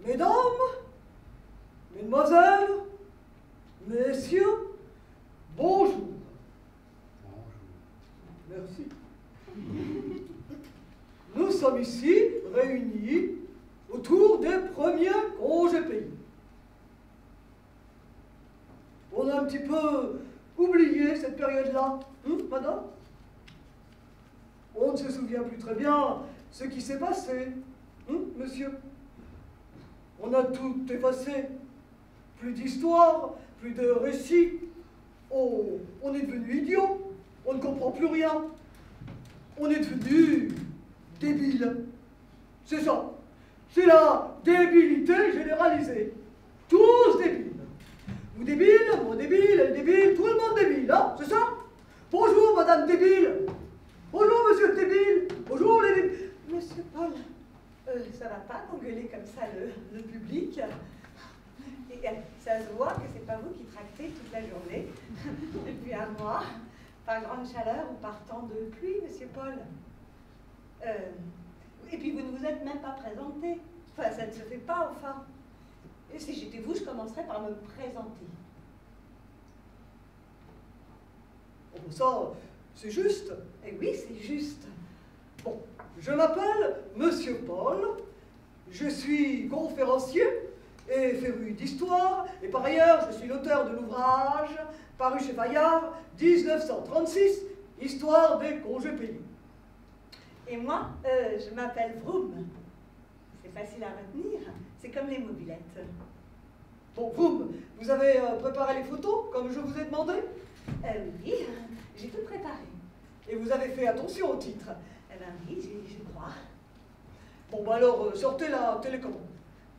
Mesdames, Mesdemoiselles, Messieurs, bonjour. Merci. Nous sommes ici réunis autour des premiers congés payés. On a un petit peu oublié cette période-là, madame? On ne se souvient plus très bien ce qui s'est passé, monsieur? On a tout effacé. Plus d'histoire, plus de récits. On est devenu idiot. On ne comprend plus rien. On est devenu débile. C'est ça. C'est la débilité généralisée. Tous débiles. Vous débile, moi débile, elle débile, tout le monde débile, hein? C'est ça? Bonjour, madame débile. Bonjour, monsieur débile. Bonjour, les débiles. Monsieur Paul, ça va pas d'engueuler comme ça le public? Et, ça se voit que c'est pas vous qui tractez toute la journée, depuis un mois, par grande chaleur ou par temps de pluie, monsieur Paul. Et puis vous ne vous êtes même pas présenté. Enfin, ça ne se fait pas, enfin. Et si j'étais vous, je commencerais par me présenter. Oh, ça, c'est juste. Et oui, c'est juste. Bon, je m'appelle Monsieur Paul, je suis conférencier et féru d'histoire, et par ailleurs, je suis l'auteur de l'ouvrage paru chez Fayard, 1936, Histoire des congés payés. Et moi, je m'appelle Vroom. C'est facile à retenir, c'est comme les mobilettes. Bon, Vroom, vous avez préparé les photos, comme je vous ai demandé? Oui, j'ai tout préparé. Et vous avez fait attention au titre? Eh bien oui, je crois. Bon, bah alors, sortez la télécommande.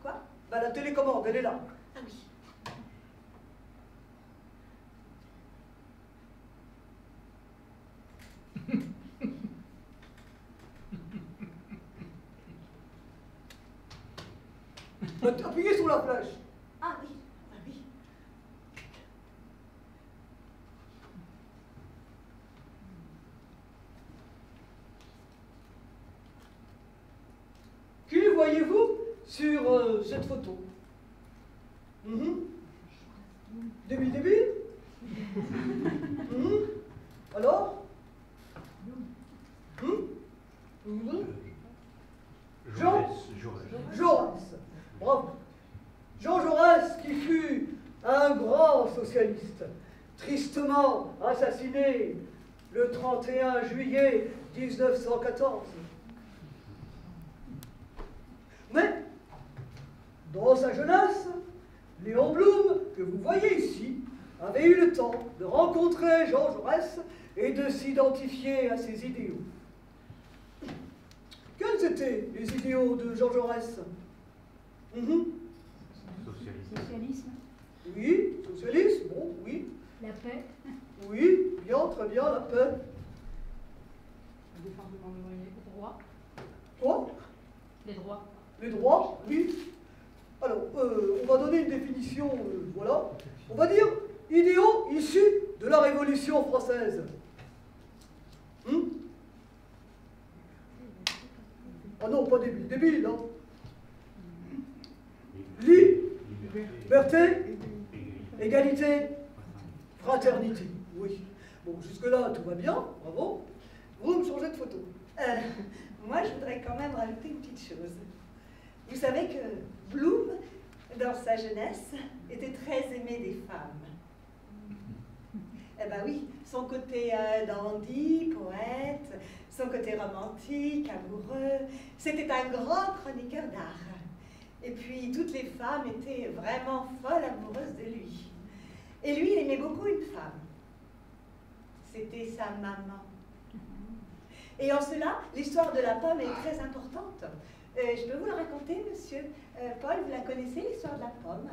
Quoi? Bah la télécommande, elle est là. Ah oui. Appuyez sur la flèche. Ah oui, ah oui. Qui voyez-vous sur cette photo? Débile? Alors? Jaurès. Bravo. Jean Jaurès, qui fut un grand socialiste, tristement assassiné le 31 juillet 1914. Mais, dans sa jeunesse, Léon Blum, que vous voyez ici, avait eu le temps de rencontrer Jean Jaurès et de s'identifier à ses idéaux. Quels étaient les idéaux de Jean Jaurès? Socialisme. Oui, socialisme, bon, oui. La paix. Oui, bien, très bien, la paix. Le défendement des droits. Quoi? Les droits. Les droits, oui. Alors, on va donner une définition, voilà. On va dire idéaux issus de la Révolution française. Ah non, pas débile, débile, hein. Liberté, égalité, fraternité. Oui. Bon, jusque-là, tout va bien, bravo. Vous me changez de photo. Moi, je voudrais quand même rajouter une petite chose. Vous savez que Blum, dans sa jeunesse, était très aimé des femmes. Eh ben oui, son côté dandy, poète, son côté romantique, amoureux, c'était un grand chroniqueur d'art. Et puis, toutes les femmes étaient vraiment folles amoureuses de lui. Et lui, il aimait beaucoup une femme. C'était sa maman. Et en cela, l'histoire de la pomme est très importante. Je peux vous la raconter, monsieur Paul, vous la connaissez, l'histoire de la pomme?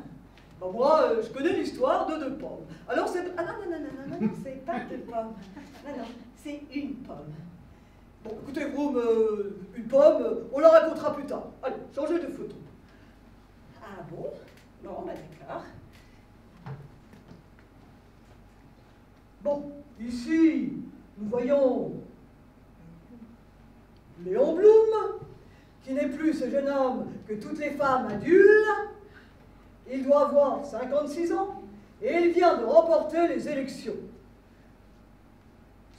Ben moi, je connais l'histoire de 2 pommes. Alors c'est... Ah non, c'est pas 2 pommes. Non, c'est une pomme. Bon, écoutez, vous, une pomme, on la racontera plus tard. Allez, changez de photo. Ah bon? Bon, bah d'accord. Bon, ici, nous voyons Léon Blum, qui n'est plus ce jeune homme que toutes les femmes adulent. Il doit avoir 56 ans et il vient de remporter les élections.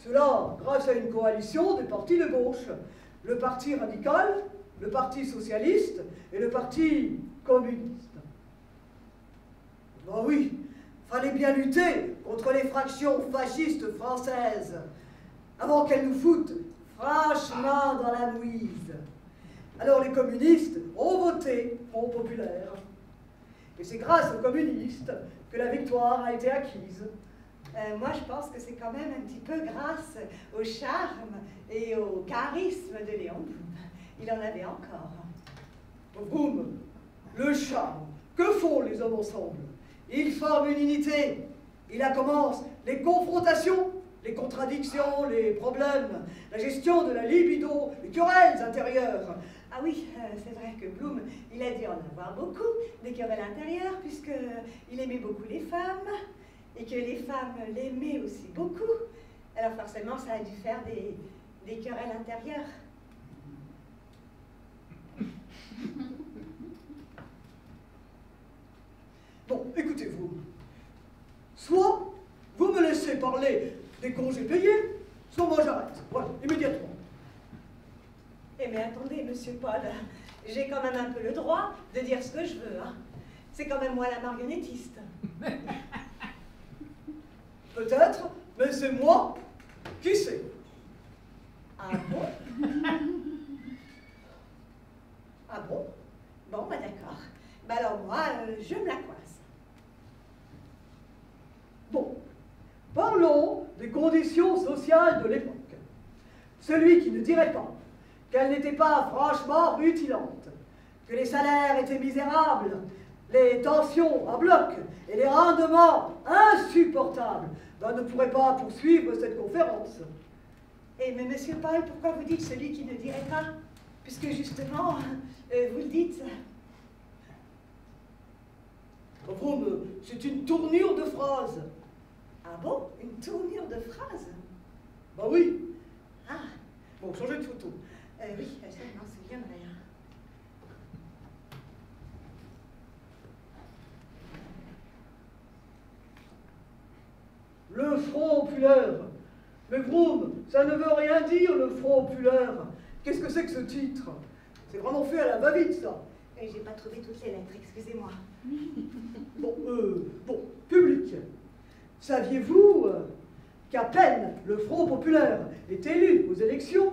Cela grâce à une coalition des partis de gauche, le Parti radical, le Parti socialiste et le Parti communiste. Ben oui, fallait bien lutter contre les fractions fascistes françaises avant qu'elles nous foutent franchement dans la mouise. Alors les communistes ont voté Front populaire. Et c'est grâce aux communistes que la victoire a été acquise. Moi, je pense que c'est quand même un petit peu grâce au charme et au charisme de Léon Blum. Il en avait encore. Blum, le charme, que font les hommes ensemble? Ils forment une unité. Il commence les confrontations, les contradictions, les problèmes, la gestion de la libido, les querelles intérieures. Ah oui, c'est vrai que Blum, il a dû en avoir beaucoup, des querelles intérieures, puisqu'il aimait beaucoup les femmes, et que les femmes l'aimaient aussi beaucoup. Alors forcément, ça a dû faire des querelles intérieures. Bon, écoutez-vous. Soit vous me laissez parler des congés payés, soit moi j'arrête. Voilà, immédiatement. Eh mais attendez, monsieur Paul, j'ai quand même un peu le droit de dire ce que je veux, hein. C'est quand même moi la marionnettiste. Peut-être, mais c'est moi qui sais. Ah bon? Ah bon? Bon, bah d'accord. Bah alors moi, je me la coince. Bon, parlons des conditions sociales de l'époque. Celui qui ne dirait pas qu'elles n'étaient pas franchement rutilantes, que les salaires étaient misérables, les tensions à bloc et les rendements insupportables, ben, ne pourrait pas poursuivre cette conférence. Eh mais monsieur Paul, pourquoi vous dites celui qui ne dirait pas? Puisque justement, vous le dites. C'est une tournure de phrase. Ah bon? Une tournure de phrase? Ben oui. Ah. Bon, changez de photo. Oui, ça, je m'en souviendrai. Le Front populaire. Mais Blum, ça ne veut rien dire, le Front populaire. Qu'est-ce que c'est que ce titre? C'est vraiment fait à la va-vite, ça. Et j'ai pas trouvé toutes les lettres, excusez-moi. Bon, public. Saviez-vous qu'à peine le Front populaire est élu aux élections,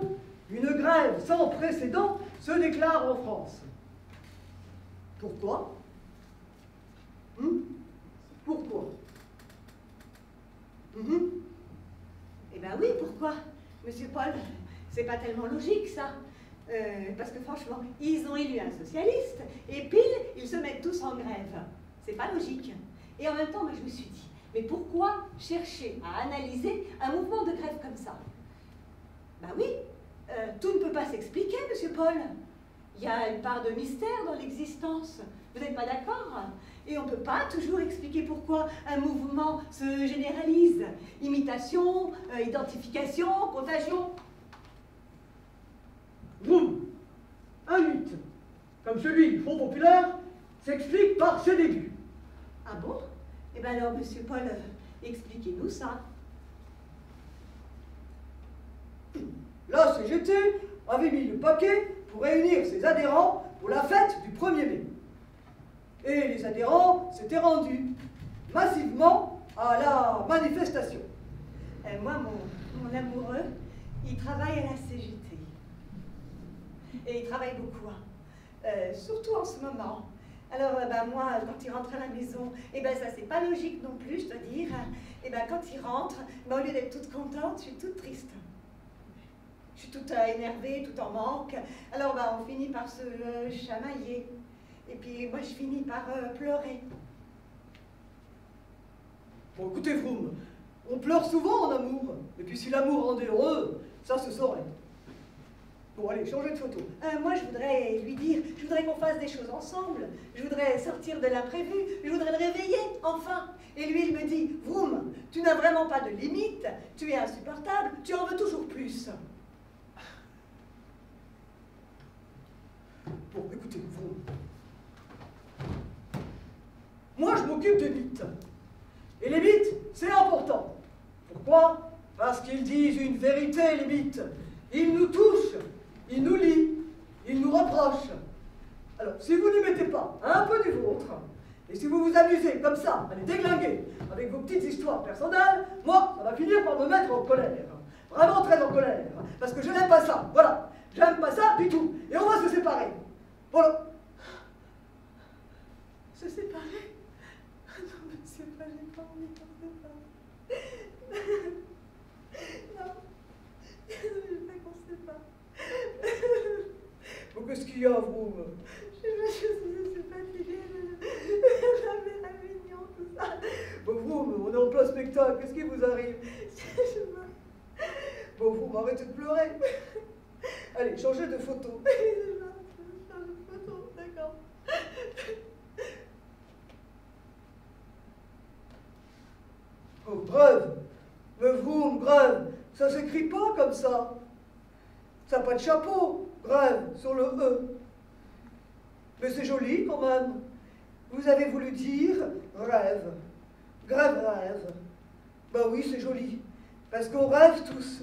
une grève sans précédent se déclare en France? Pourquoi? Pourquoi? Eh ben oui, pourquoi? Monsieur Paul, c'est pas tellement logique, ça. Parce que franchement, ils ont élu un socialiste, et pile, ils se mettent tous en grève. C'est pas logique. Et en même temps, moi, je me suis dit, mais pourquoi chercher à analyser un mouvement de grève comme ça? Ben oui, tout ne peut pas s'expliquer, monsieur Paul. Il y a une part de mystère dans l'existence. Vous n'êtes pas d'accord? Et on ne peut pas toujours expliquer pourquoi un mouvement se généralise. Imitation, identification, contagion. Boum! Un mythe, comme celui du Front populaire, s'explique par ses débuts. Ah bon? Eh bien alors, monsieur Paul, expliquez-nous ça. La CGT avait mis le paquet pour réunir ses adhérents pour la fête du 1er mai. Et les adhérents s'étaient rendus massivement à la manifestation. Moi, mon amoureux, il travaille à la CGT. Et il travaille beaucoup, hein. Surtout en ce moment. Alors, moi, quand il rentre à la maison, ça, c'est pas logique non plus, je dois dire. Quand il rentre, au lieu d'être toute contente, je suis toute triste. Je suis toute énervée, toute en manque. Alors, on finit par se chamailler. Et puis, moi, je finis par pleurer. Bon, écoutez, Vroom, on pleure souvent en amour. Et puis, si l'amour rendait heureux, ça se saurait. Bon, allez, changez de photo. Moi, je voudrais lui dire, je voudrais qu'on fasse des choses ensemble. Je voudrais sortir de l'imprévu. Je voudrais le réveiller, enfin. Et lui, il me dit, Vroom, tu n'as vraiment pas de limite. Tu es insupportable. Tu en veux toujours plus. Bon, écoutez, vous. Moi, je m'occupe des mythes. Et les mythes, c'est important. Pourquoi? Parce qu'ils disent une vérité, les mythes. Ils nous touchent, ils nous lient, ils nous reprochent. Alors, si vous n'y mettez pas un peu du vôtre, et si vous vous amusez comme ça, à les déglinguer avec vos petites histoires personnelles, moi, ça va finir par me mettre en colère. Vraiment très en colère. Parce que je n'aime pas ça. Voilà. J'aime pas ça du tout. Et on va se séparer. Voilà. Se séparer? Non, monsieur, pas, j'ai pas envie qu'on se sépare. Non. Je veux qu'on se sépare. Bon, qu'est-ce qu'il y a, vous? Je suis fatiguée. J'avais la réunion, tout ça. Bon, vous, on est en plein spectacle. Qu'est-ce qui vous arrive? Bon, vous m'arrêtez de pleurer. Allez, changez de photo. Changer de photo, d'accord. Oh, grève. Mais vous, grève, ça s'écrit pas comme ça. Ça n'a pas de chapeau, grève, sur le E. Mais c'est joli quand même. Vous avez voulu dire rêve. Grève, rêve. Ben oui, c'est joli. Parce qu'on rêve tous.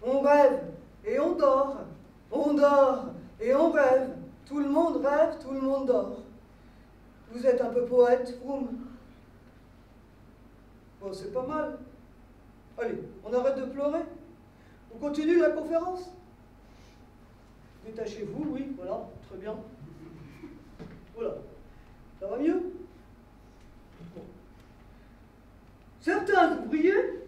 On rêve et on dort. On dort et on rêve. Tout le monde rêve, tout le monde dort. Vous êtes un peu poète, vous. Bon, c'est pas mal. Allez, on arrête de pleurer. On continue la conférence. Détachez-vous, oui, voilà, très bien. Voilà. Ça va mieux? Bon. Certains ouvriers,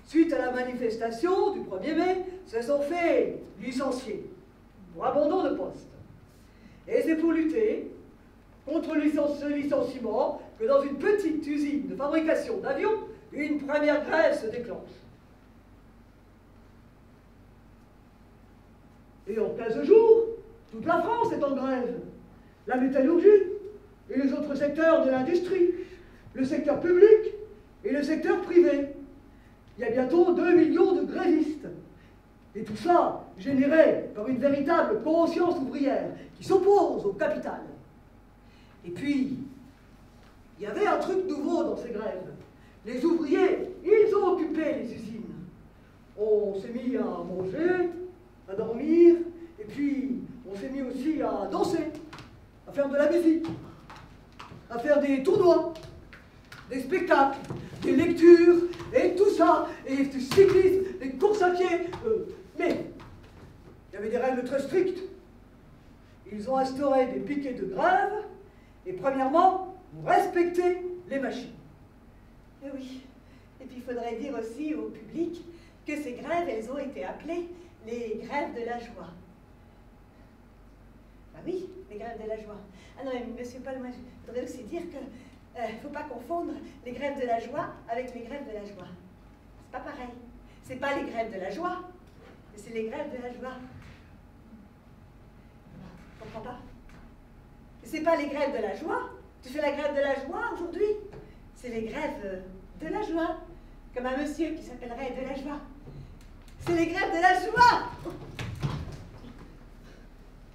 suite à la manifestation du 1er mai, se sont fait licencier pour abandon de poste. Et c'est pour lutter contre ce licenciement que dans une petite usine de fabrication d'avions, une première grève se déclenche. Et en 15 jours, toute la France est en grève. La métallurgie et les autres secteurs de l'industrie, le secteur public et le secteur privé. Il y a bientôt 2 millions de grévistes. Et tout ça généré par une véritable conscience ouvrière qui s'oppose au capital. Et puis, il y avait un truc nouveau dans ces grèves. Les ouvriers, ils ont occupé les usines. On s'est mis à manger, à dormir, et puis on s'est mis aussi à danser, à faire de la musique, à faire des tournois, des spectacles, des lectures, et tout ça, et du cyclisme, des courses à pied. Mais il y avait des règles très strictes. Ils ont instauré des piquets de grève, et premièrement, vous respectez les machines. Eh oui. Et puis il faudrait dire aussi au public que ces grèves, elles ont été appelées les grèves de la joie. Ah oui, les grèves de la joie. Ah non, mais monsieur Paul, moi je voudrais aussi dire que ne faut pas confondre les grèves de la joie avec les grèves de la joie. C'est pas pareil. C'est pas les grèves de la joie, mais c'est les grèves de la joie. Tu comprends pas? C'est pas les grèves de la joie. Tu fais la grève de la joie aujourd'hui. C'est les grèves de la joie. Comme un monsieur qui s'appellerait de la joie. C'est les grèves de la joie.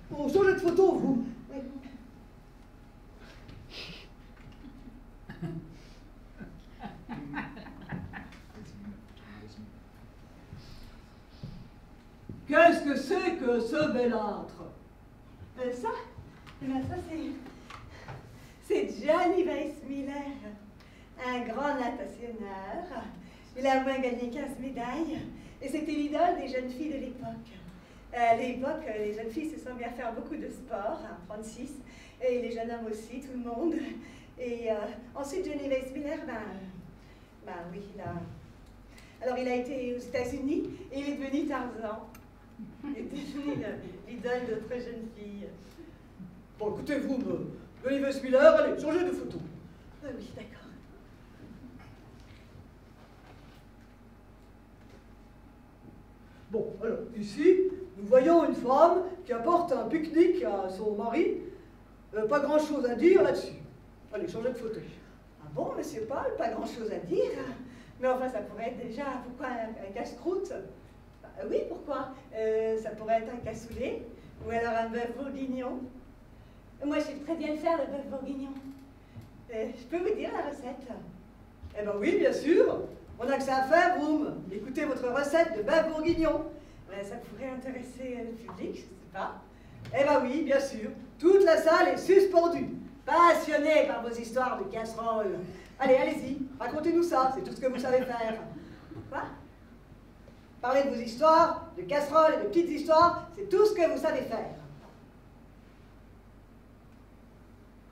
Bon, changez de photo, vous. Oui. Qu'est-ce que c'est que ce bellâtre? Ça, eh bien ça c'est Johnny Weissmuller, un grand natationneur. Il a au moins gagné 15 médailles et c'était l'idole des jeunes filles de l'époque. À l'époque, les jeunes filles se sont mis à faire beaucoup de sport, à 36, et les jeunes hommes aussi, tout le monde. Et ensuite, Johnny Weissmuller, oui, alors il a été aux États-Unis et il est devenu Tarzan. Il est devenu l'idole d'autres jeunes filles. Bon, écoutez, vous, Johnny Weissmuller, allez, changez de photo. Ah oui, d'accord. Bon, alors, ici, nous voyons une femme qui apporte un pique-nique à son mari. Pas grand-chose à dire là-dessus. Allez, changez de photo. Ah bon, monsieur Paul, pas grand-chose à dire. Mais enfin, ça pourrait être déjà, pourquoi un casse-croûte? Oui, pourquoi? Ça pourrait être un cassoulet, ou alors un bœuf bourguignon. Moi, je sais très bien le faire, le bœuf bourguignon. Je peux vous dire la recette? Eh ben oui, bien sûr. On a que ça à faire, Boum. Écoutez votre recette de bœuf bourguignon. Ça pourrait intéresser le public, je ne sais pas. Eh ben oui, bien sûr. Toute la salle est suspendue, passionnée par vos histoires de casseroles. Allez, allez-y, racontez-nous ça, c'est tout ce que vous savez faire. Quoi? Parlez de vos histoires, de casseroles et de petites histoires, c'est tout ce que vous savez faire.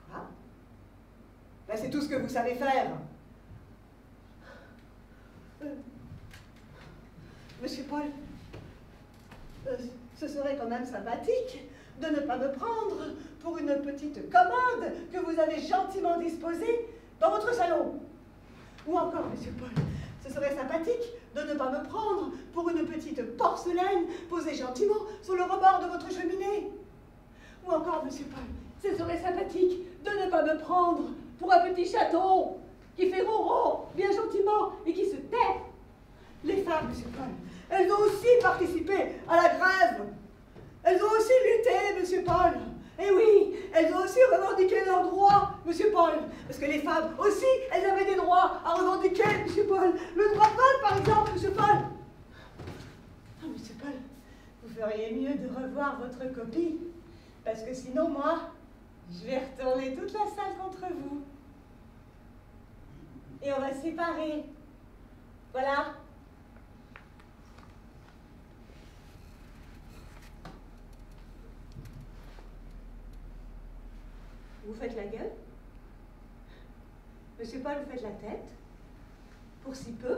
Quoi? Ben, c'est tout ce que vous savez faire. Monsieur Paul, ce serait quand même sympathique de ne pas me prendre pour une petite commode que vous avez gentiment disposée dans votre salon. Ou encore, monsieur Paul, ce serait sympathique de ne pas me prendre pour une petite porcelaine posée gentiment sur le rebord de votre cheminée. Ou encore, monsieur Paul, ce serait sympathique de ne pas me prendre pour un petit chaton qui fait ronron bien gentiment et qui se tait. Les femmes, monsieur Paul, elles ont aussi participé à la grève. Elles ont aussi lutté, monsieur Paul. Et oui, elles ont aussi revendiqué leurs droits, monsieur Paul. Parce que les femmes aussi, elles avaient des droits à revendiquer, monsieur Paul. Le droit de vote, par exemple, monsieur Paul. Ah, monsieur Paul, vous feriez mieux de revoir votre copie. Parce que sinon, moi, je vais retourner toute la salle contre vous. Et on va se séparer. Voilà. Vous faites la gueule? Monsieur Paul, vous faites la tête? Pour si peu?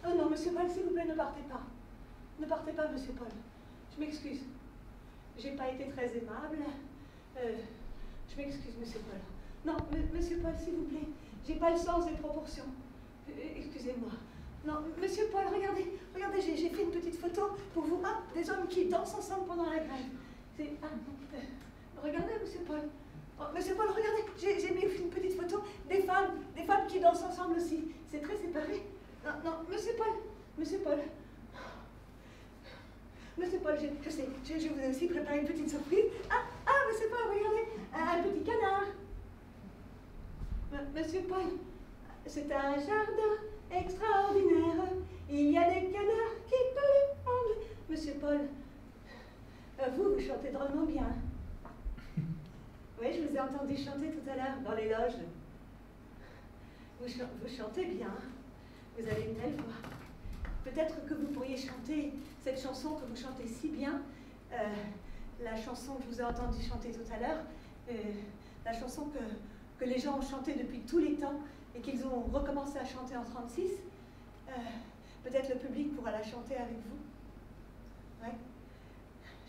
Oh non, monsieur Paul, s'il vous plaît, ne partez pas. Ne partez pas, monsieur Paul. Je m'excuse. J'ai pas été très aimable. Je m'excuse, monsieur Paul. Non, monsieur Paul, s'il vous plaît. J'ai pas le sens des proportions. Excusez-moi. Non, monsieur Paul, regardez. Regardez, j'ai fait une petite photo pour vous. Ah, des hommes qui dansent ensemble pendant la grève. Regardez, monsieur Paul. Oh, monsieur Paul, regardez, j'ai mis une petite photo des femmes qui dansent ensemble aussi. C'est très séparé. Non, non, monsieur Paul, monsieur Paul. Monsieur Paul, je sais, je vous ai aussi préparé une petite surprise. Monsieur Paul, regardez, un petit canard. Monsieur Paul, c'est un jardin extraordinaire. Il y a des canards qui parlent anglais. Monsieur Paul, vous chantez drôlement bien. Oui, je vous ai entendu chanter tout à l'heure dans les loges. Vous chantez bien. Vous avez une belle voix. Peut-être que vous pourriez chanter cette chanson que vous chantez si bien. La chanson que je vous ai entendu chanter tout à l'heure. La chanson que les gens ont chantée depuis tous les temps et qu'ils ont recommencé à chanter en 1936. Peut-être le public pourra la chanter avec vous. Ouais.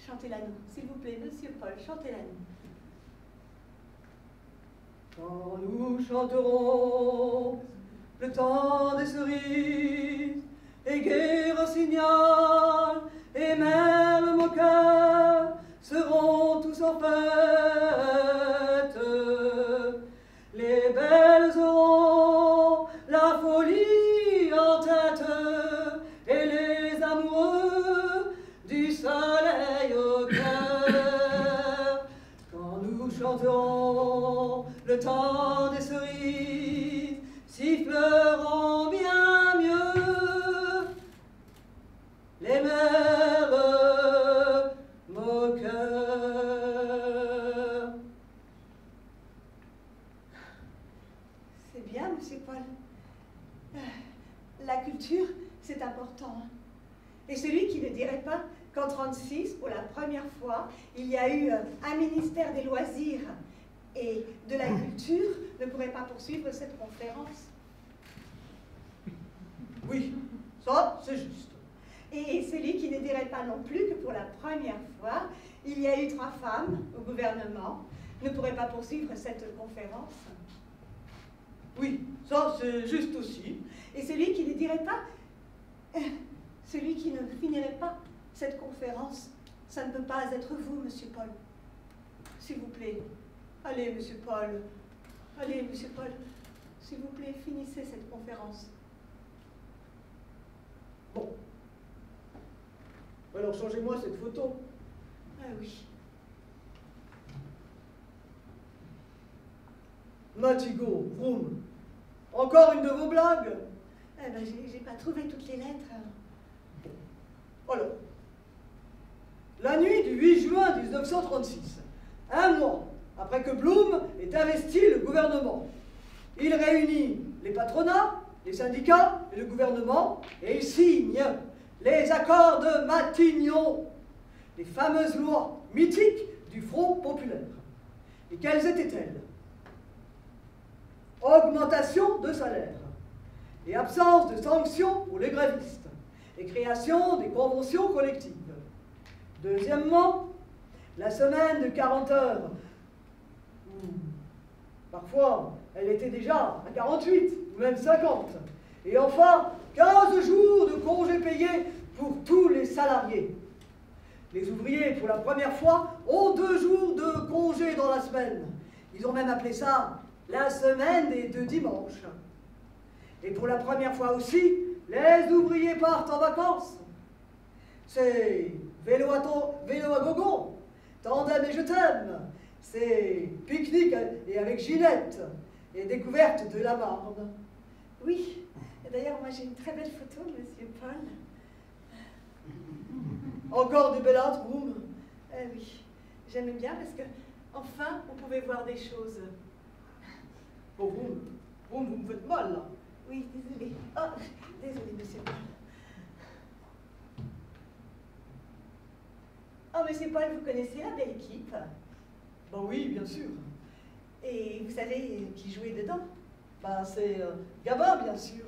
Chantez-la nous, s'il vous plaît, monsieur Paul, chantez-la nous. Quand nous chanterons le temps des cerises, et gai rossignol, et merle moqueur seront tous en fête. Les belles auront la folie en tête, et les amoureux du soleil au cœur. Quand nous chanterons le temps des cerises, siffleront bien mieux les merles moqueurs. C'est bien, monsieur Paul. La culture, c'est important. Et celui qui ne dirait pas qu'en 1936, pour la première fois, il y a eu un ministère des loisirs et de la culture ne pourrait pas poursuivre cette conférence. Oui, ça, c'est juste. Et celui qui ne dirait pas non plus que pour la première fois, il y a eu 3 femmes au gouvernement ne pourrait pas poursuivre cette conférence. Oui, ça, c'est juste aussi. Et celui qui ne dirait pas, celui qui ne finirait pas cette conférence, ça ne peut pas être vous, monsieur Paul. S'il vous plaît, allez, monsieur Paul. Allez, monsieur Paul, s'il vous plaît, finissez cette conférence. Bon. Alors, changez-moi cette photo. Oui. Matigot, Vroom, encore une de vos blagues? Eh ben, j'ai pas trouvé toutes les lettres. Alors, la nuit du 8 juin 1936, un mois après que Blum ait investi le gouvernement, il réunit les patronats, les syndicats et le gouvernement et il signe les accords de Matignon, les fameuses lois mythiques du Front populaire. Et quelles étaient-elles? Augmentation de salaire et absence de sanctions pour les grévistes et création des conventions collectives. Deuxièmement, la semaine de 40 heures. Parfois, elle était déjà à 48 ou même 50. Et enfin, 15 jours de congés payés pour tous les salariés. Les ouvriers, pour la première fois, ont 2 jours de congés dans la semaine. Ils ont même appelé ça la semaine des 2 dimanches. Et pour la première fois aussi, les ouvriers partent en vacances. C'est vélo à gogo, tandem et je t'aime. C'est pique-nique et avec Ginette et découverte de la Marne. Oui. Et d'ailleurs, moi j'ai une très belle photo, monsieur Paul. Encore des bellâtres, Vroom? Oui. J'aimais bien parce que, enfin, on pouvait voir des choses. Oh, Vroom, vous me faites mal, là. Oui, désolé. Oh, désolé, monsieur Paul. Oh, monsieur Paul, vous connaissez la belle équipe? Ben oui, bien sûr. Et vous savez qui jouait dedans? Ben c'est Gabin, bien sûr.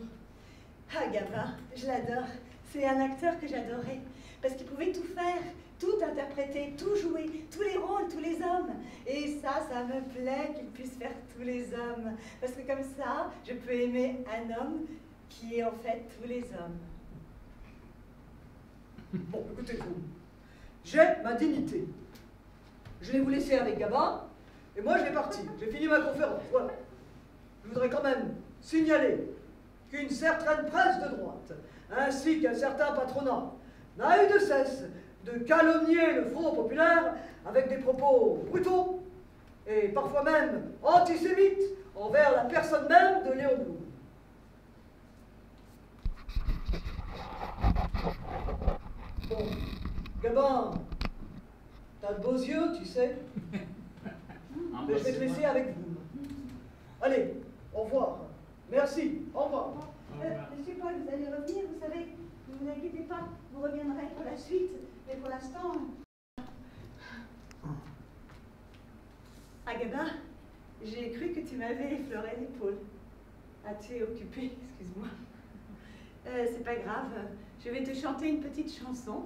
Ah, Gabin, je l'adore. C'est un acteur que j'adorais. Parce qu'il pouvait tout faire, tout interpréter, tout jouer, tous les rôles, tous les hommes. Et ça me plaît qu'il puisse faire tous les hommes. Parce que comme ça, je peux aimer un homme qui est en fait tous les hommes. Bon, écoutez-vous. J'ai ma dignité. Je vais vous laisser avec Gabin, et moi je vais partir. J'ai fini ma conférence, voilà. Je voudrais quand même signaler qu'une certaine presse de droite, ainsi qu'un certain patronat, n'a eu de cesse de calomnier le Front populaire avec des propos brutaux et parfois même antisémites envers la personne même de Léon Blum. Bon, Gabin, t'as de beaux yeux, tu sais. Mais je vais te laisser avec vous. Allez, au revoir. Merci, au revoir. Monsieur Paul, vous allez revenir, vous savez, ne vous inquiétez pas, vous reviendrez pour la suite, mais pour l'instant... Ah, Gabin, j'ai cru que tu m'avais effleuré l'épaule. Ah, tu es occupé, excuse-moi. C'est pas grave, je vais te chanter une petite chanson.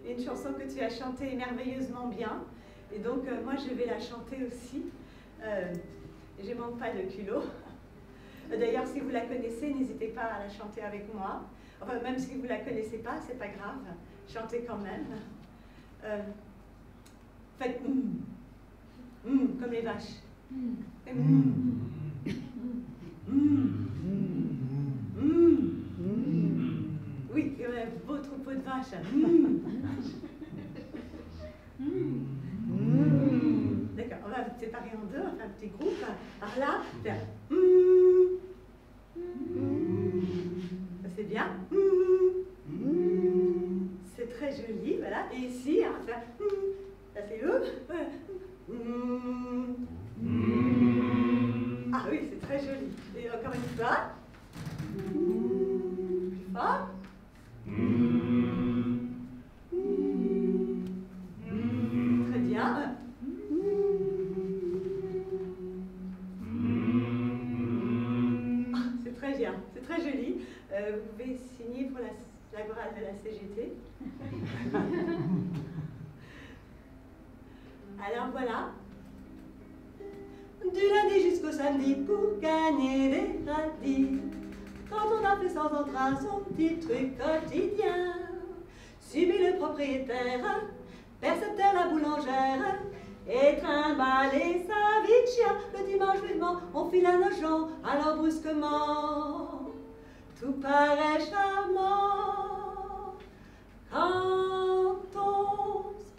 Une chanson que tu as chantée merveilleusement bien. Et donc, moi, je vais la chanter aussi. Je manque pas de culot. D'ailleurs, si vous la connaissez, n'hésitez pas à la chanter avec moi. Enfin, même si vous la connaissez pas, c'est pas grave. Chantez quand même. Faites comme les vaches. Oui, beau troupeau de vaches. D'accord, on va séparer en deux, on va faire un petit groupe. Alors là, faire c'est bien. C'est très joli, voilà. Et ici, on va faire ça fait Ah oui, c'est très joli. Et encore une fois. Plus fort. Très bien. C'est très bien, c'est très joli. Vous pouvez signer pour la chorale de la CGT. Alors voilà. Du lundi jusqu'au samedi pour gagner des radis. Quand on a fait sans entrain son petit truc quotidien. Subit le propriétaire, percepteur la boulangère, et trimballer sa vie de chien. Le dimanche vivement, on file à nos gens, alors brusquement, tout paraît charmant. Quand on se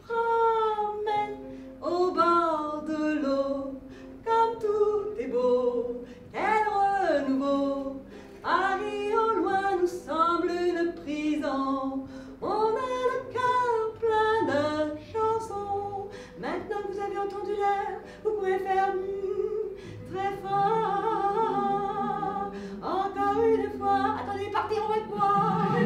partiront avec moi.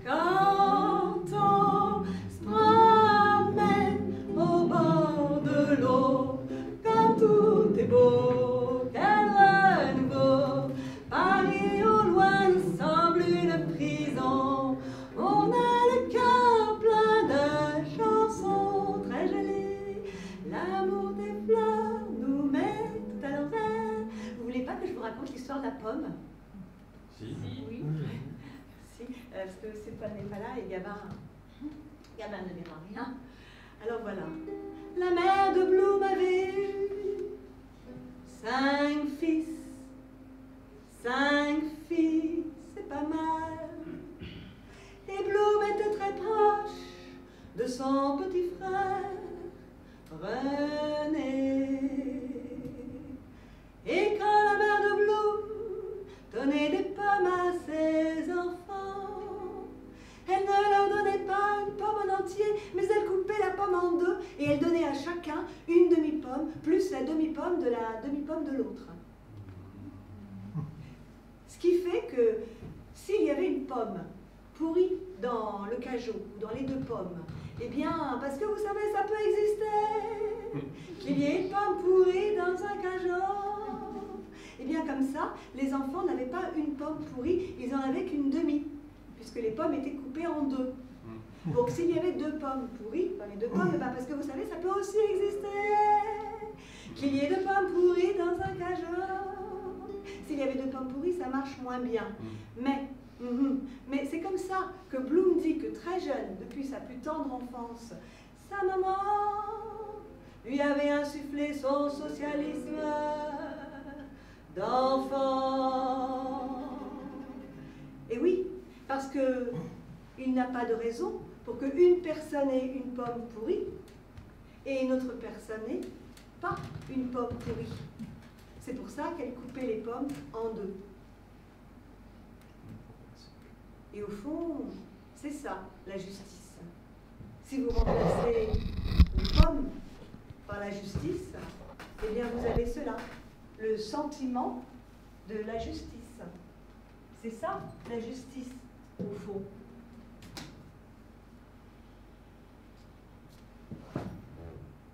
Quand on se promène au bord de l'eau, quand tout est beau, quel renouveau. Paris au loin nous semble une prison. On a le cœur plein de chansons très jolies. L'amour des fleurs nous met tout à l'envers. Vous voulez pas que je vous raconte l'histoire de la pomme? Si. Oui. Si, parce que c'est pas n'est pas là et Gabin ne dira rien. Alors voilà. La mère de Bloom avait eu 5 fils. 5 filles, c'est pas mal. Et Bloom était très proche de son petit frère René. Et quand la mère de Bloom donnait des pommes à ses enfants, elle ne leur donnait pas une pomme en entier, mais elle coupait la pomme en 2 et elle donnait à chacun une demi-pomme, plus la demi-pomme de la demi-pomme de l'autre. Ce qui fait que s'il y avait une pomme pourrie dans le cajot, ou dans les 2 pommes, eh bien, parce que vous savez, ça peut exister, qu'il y ait une pomme pourrie dans un cajot. Eh bien, comme ça, les enfants n'avaient pas une pomme pourrie, ils en avaient qu'une demi, puisque les pommes étaient coupées en 2. Donc, s'il y avait 2 pommes pourries, enfin les 2 pommes, eh bien, parce que vous savez, ça peut aussi exister, qu'il y ait 2 pommes pourries dans un cajot. S'il y avait 2 pommes pourries, ça marche moins bien. Mais c'est comme ça que Bloom dit que très jeune, depuis sa plus tendre enfance, sa maman lui avait insufflé son socialisme d'enfant. Et oui, parce que il n'a pas de raison pour qu'une personne ait une pomme pourrie et une autre personne n'ait pas une pomme pourrie. C'est pour ça qu'elle coupait les pommes en 2. Et au fond, c'est ça, la justice. Si vous remplacez une pomme par la justice, eh bien vous avez cela, le sentiment de la justice. C'est ça, la justice, au fond.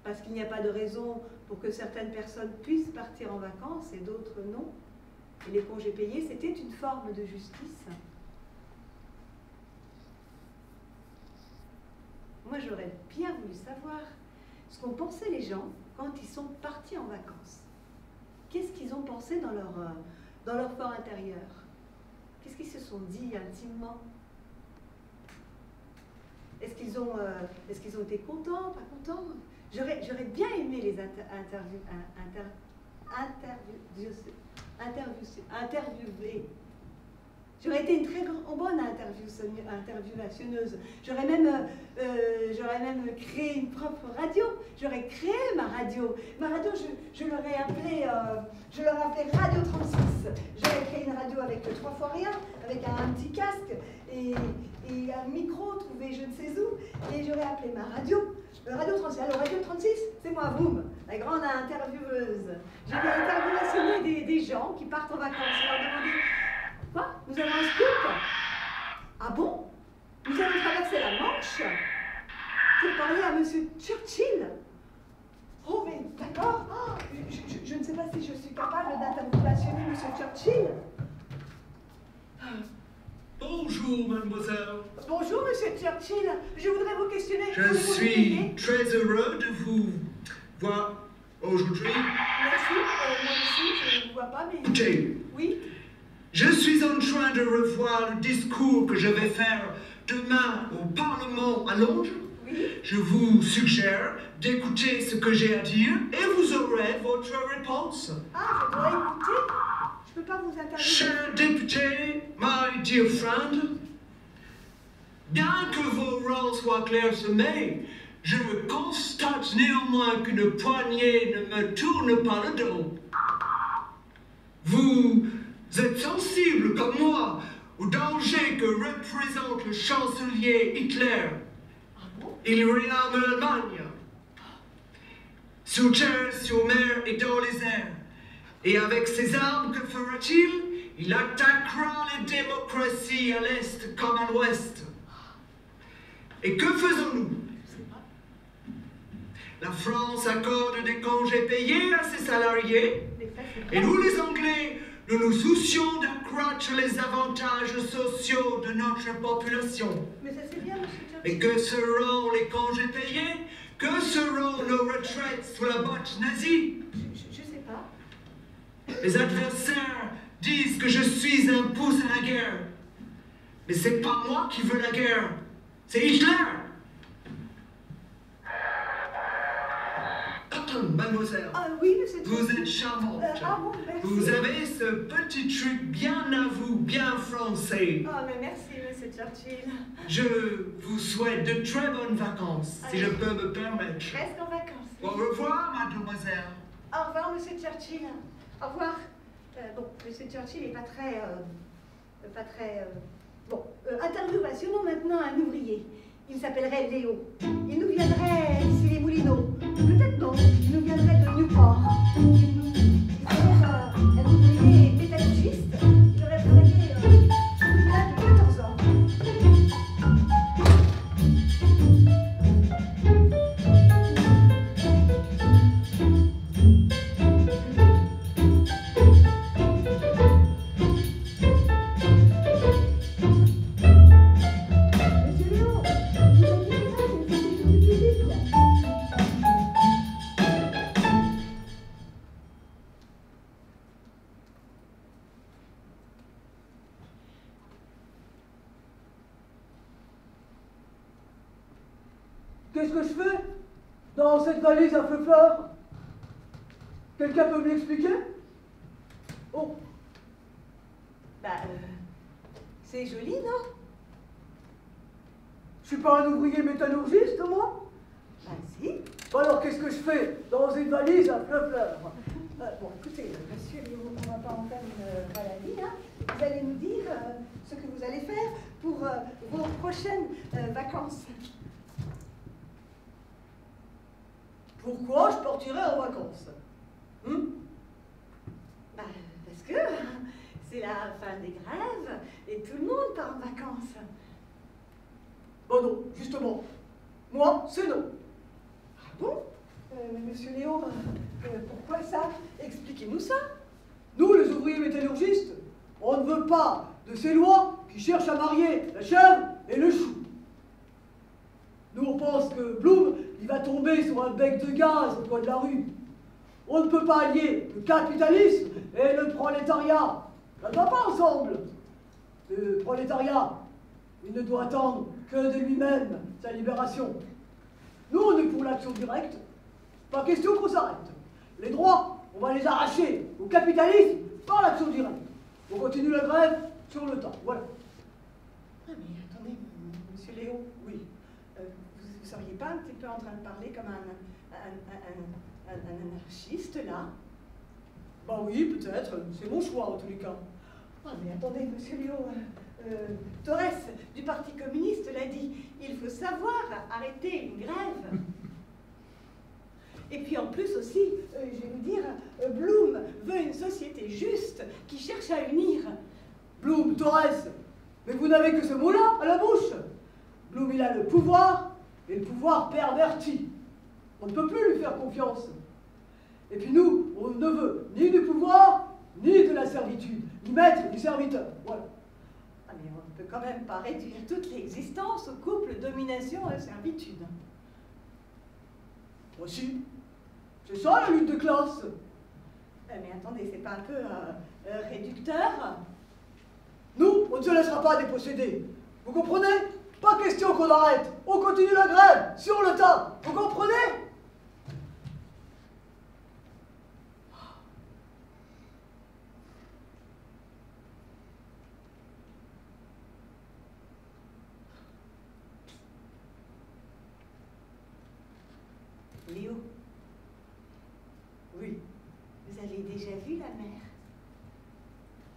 Parce qu'il n'y a pas de raison pour que certaines personnes puissent partir en vacances et d'autres non. Et les congés payés, c'était une forme de justice. Moi, j'aurais bien voulu savoir ce qu'ont pensé les gens quand ils sont partis en vacances. Qu'est-ce qu'ils ont pensé dans leur fort intérieur? Qu'est-ce qu'ils se sont dit intimement? Est-ce qu'ils ont été contents, pas contents? J'aurais bien aimé les interviewer. J'aurais été une très bonne interviewationneuse. J'aurais même créé une propre radio. J'aurais créé ma radio. Ma radio, je l'aurais appelée Radio 36. J'aurais créé une radio avec 3 fois rien, avec un petit casque et un micro trouvé je ne sais où. Et j'aurais appelé ma radio Radio 36. Alors, Radio 36, c'est moi, Boum, la grande intervieweuse. J'aurais interviewationné des gens qui partent en vacances et leur demander: quoi? Nous avons un scoop? Ah bon? Nous allons traverser la Manche pour parler à Monsieur Churchill. Oh, mais d'accord. Oh, je ne sais pas si je suis capable d'interviewationner Monsieur Churchill. Bonjour, mademoiselle. Bonjour, Monsieur Churchill. Je voudrais vous questionner. Je suis très heureux de vous voir aujourd'hui. Merci. Moi aussi, je ne vous vois pas, mais... Écoutez. Oui. Je suis en train de revoir le discours que je vais faire demain au Parlement à Londres. Oui. Je vous suggère d'écouter ce que j'ai à dire et vous aurez votre réponse. Ah, je dois écouter. Je ne peux pas vous interviewer. Cher député, my dear friend, bien que vos rangs soient clairsemés, je constate néanmoins qu'une poignée ne me tourne pas le dos. Vous êtes sensible, comme moi, au danger que représente le chancelier Hitler. Il réarme l'Allemagne. Sur terre, sur mer et dans les airs. Et avec ces armes, que fera-t-il? il attaquera les démocraties à l'Est comme à l'Ouest. Et que faisons-nous? La France accorde des congés payés à ses salariés, et nous les Anglais, nous nous soucions d'accroître les avantages sociaux de notre population. Mais ça c'est bien, monsieur Churchill. Mais que seront les congés payés? Que seront nos retraites sous la botte nazie? Je sais pas. Les adversaires disent que je suis un pouce à la guerre. Mais c'est pas moi qui veux la guerre, c'est Hitler. Mademoiselle, Ah oui, monsieur vous Churchill. êtes charmante. Ah bon, merci. Vous avez ce petit truc bien à vous, bien français. Ah, mais merci, monsieur Churchill. Je vous souhaite de très bonnes vacances, si je peux me permettre. Reste en vacances. Au revoir, mademoiselle. Au revoir, monsieur Churchill. Au revoir. Bon, monsieur Churchill n'est pas très... Bon, interviewationnons maintenant un ouvrier. Il s'appellerait Léo. Il nous viendrait d'ici les Moulineaux. Peut-être non, il nous viendrait de Newport. Il serait un ouvrier métallurgiste. Il aurait travaillé il a 14 ans. Qu'est-ce que je fais dans cette valise à feu fleur? Quelqu'un peut me l'expliquer? Oh, Bah, c'est joli, non? je suis pas un ouvrier métallurgiste, moi? Bah, si. Bon alors, qu'est-ce que je fais dans une valise à feu fleur? Bon, écoutez, monsieur Léo, on va pas en faire une maladie, hein. Vous allez nous dire ce que vous allez faire pour vos prochaines vacances. Pourquoi je partirais en vacances? Bah, parce que c'est la fin des grèves et tout le monde part en vacances. Bon non, justement, moi, c'est non. Ah bon? Monsieur Léo, pourquoi ça? Expliquez-nous ça. Nous, les ouvriers métallurgistes, on ne veut pas de ces lois qui cherchent à marier la chèvre et le chou. Nous, on pense que Blum, il va tomber sur un bec de gaz au coin de la rue. On ne peut pas allier le capitalisme et le prolétariat. Ça ne va pas ensemble. Le prolétariat, il ne doit attendre que de lui-même sa libération. Nous, on est pour l'action directe. Pas question qu'on s'arrête. Les droits, on va les arracher au capitalisme par l'action directe. On continue la grève sur le temps. Voilà. Ah mais attendez, monsieur Léo. Oui. Vous seriez pas un petit peu en train de parler comme un anarchiste, là? Bah oui, peut-être. C'est mon choix, en tous les cas. Ah mais attendez, monsieur Léo, Torres, du Parti communiste, l'a dit, il faut savoir arrêter une grève. Et puis en plus aussi, je vais vous dire, Blum veut une société juste qui cherche à unir. Blum, Torres, mais vous n'avez que ce mot-là à la bouche. Blum, il a le pouvoir, et le pouvoir perverti. On ne peut plus lui faire confiance. Et puis nous, on ne veut ni du pouvoir, ni de la servitude, ni maître, ni serviteur. Voilà. Ah mais on ne peut quand même pas réduire toute l'existence au couple domination et servitude. Voici. C'est ça la lutte de classe. Mais attendez, c'est pas un peu réducteur? Nous, on ne se laissera pas déposséder. Vous comprenez? Pas question qu'on arrête. On continue la grève, sur le tas. Vous comprenez? Léo, Oui. vous avez déjà vu la mer?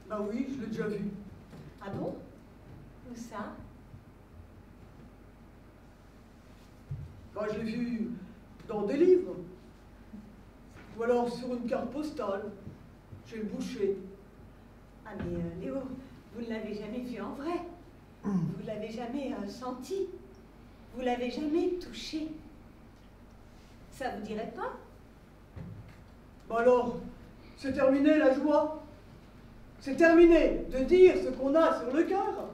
Bah oui, je l'ai déjà vu. Ah bon? Où ça? Bah, je l'ai vu dans des livres. Ou alors sur une carte postale, chez le boucher. Ah mais Léo, vous ne l'avez jamais vu en vrai. Vous ne l'avez jamais senti. Vous ne l'avez jamais touché. Ça vous dirait pas? Bon alors, c'est terminé la joie. C'est terminé de dire ce qu'on a sur le cœur.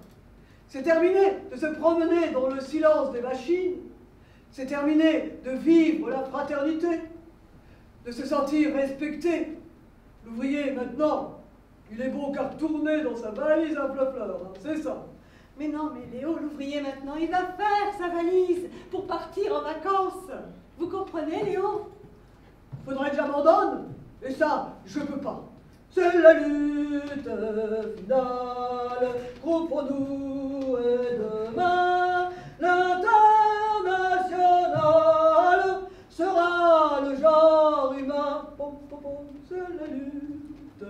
C'est terminé de se promener dans le silence des machines. C'est terminé de vivre la fraternité, de se sentir respecté. L'ouvrier, maintenant, il est beau qu'à retourner dans sa valise à fleur, hein, c'est ça. Mais non, mais Léo, l'ouvrier maintenant, il va faire sa valise pour partir en vacances. Vous comprenez, Léo? Faudrait que j'abandonne, et ça, je peux pas. C'est la lutte finale, comprenons-nous, et demain, l'international sera le genre humain. C'est la lutte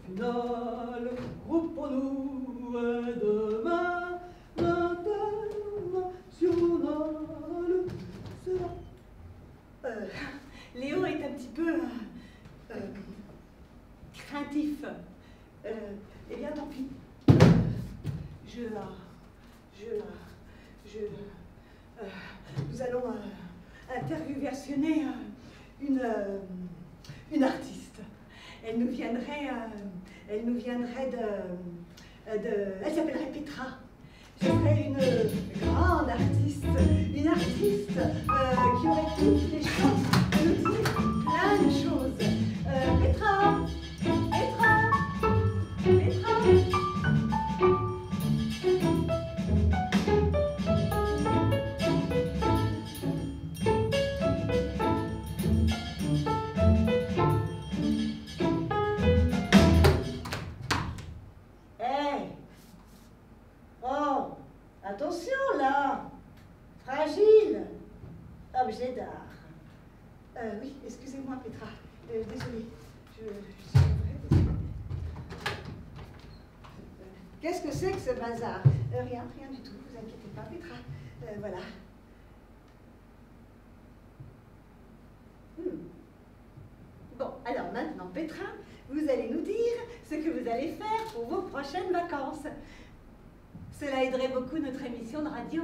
finale, comprenons-nous, et demain, l'international sera. Léo est un petit peu craintif. Eh bien, tant pis. Nous allons interviewer une artiste. Elle nous viendrait elle s'appellerait Petra. Je serais une grande artiste, une artiste qui aurait toutes les chances de nous dire plein de choses. Petra, Petra, Petra. Attention là, fragile, objet d'art. Oui, excusez-moi Petra, désolée, je suis désolée. Qu'est-ce que c'est que ce bazar? Rien du tout, vous inquiétez pas Petra, voilà. Bon, alors maintenant Petra, vous allez nous dire ce que vous allez faire pour vos prochaines vacances. Cela aiderait beaucoup notre émission de radio.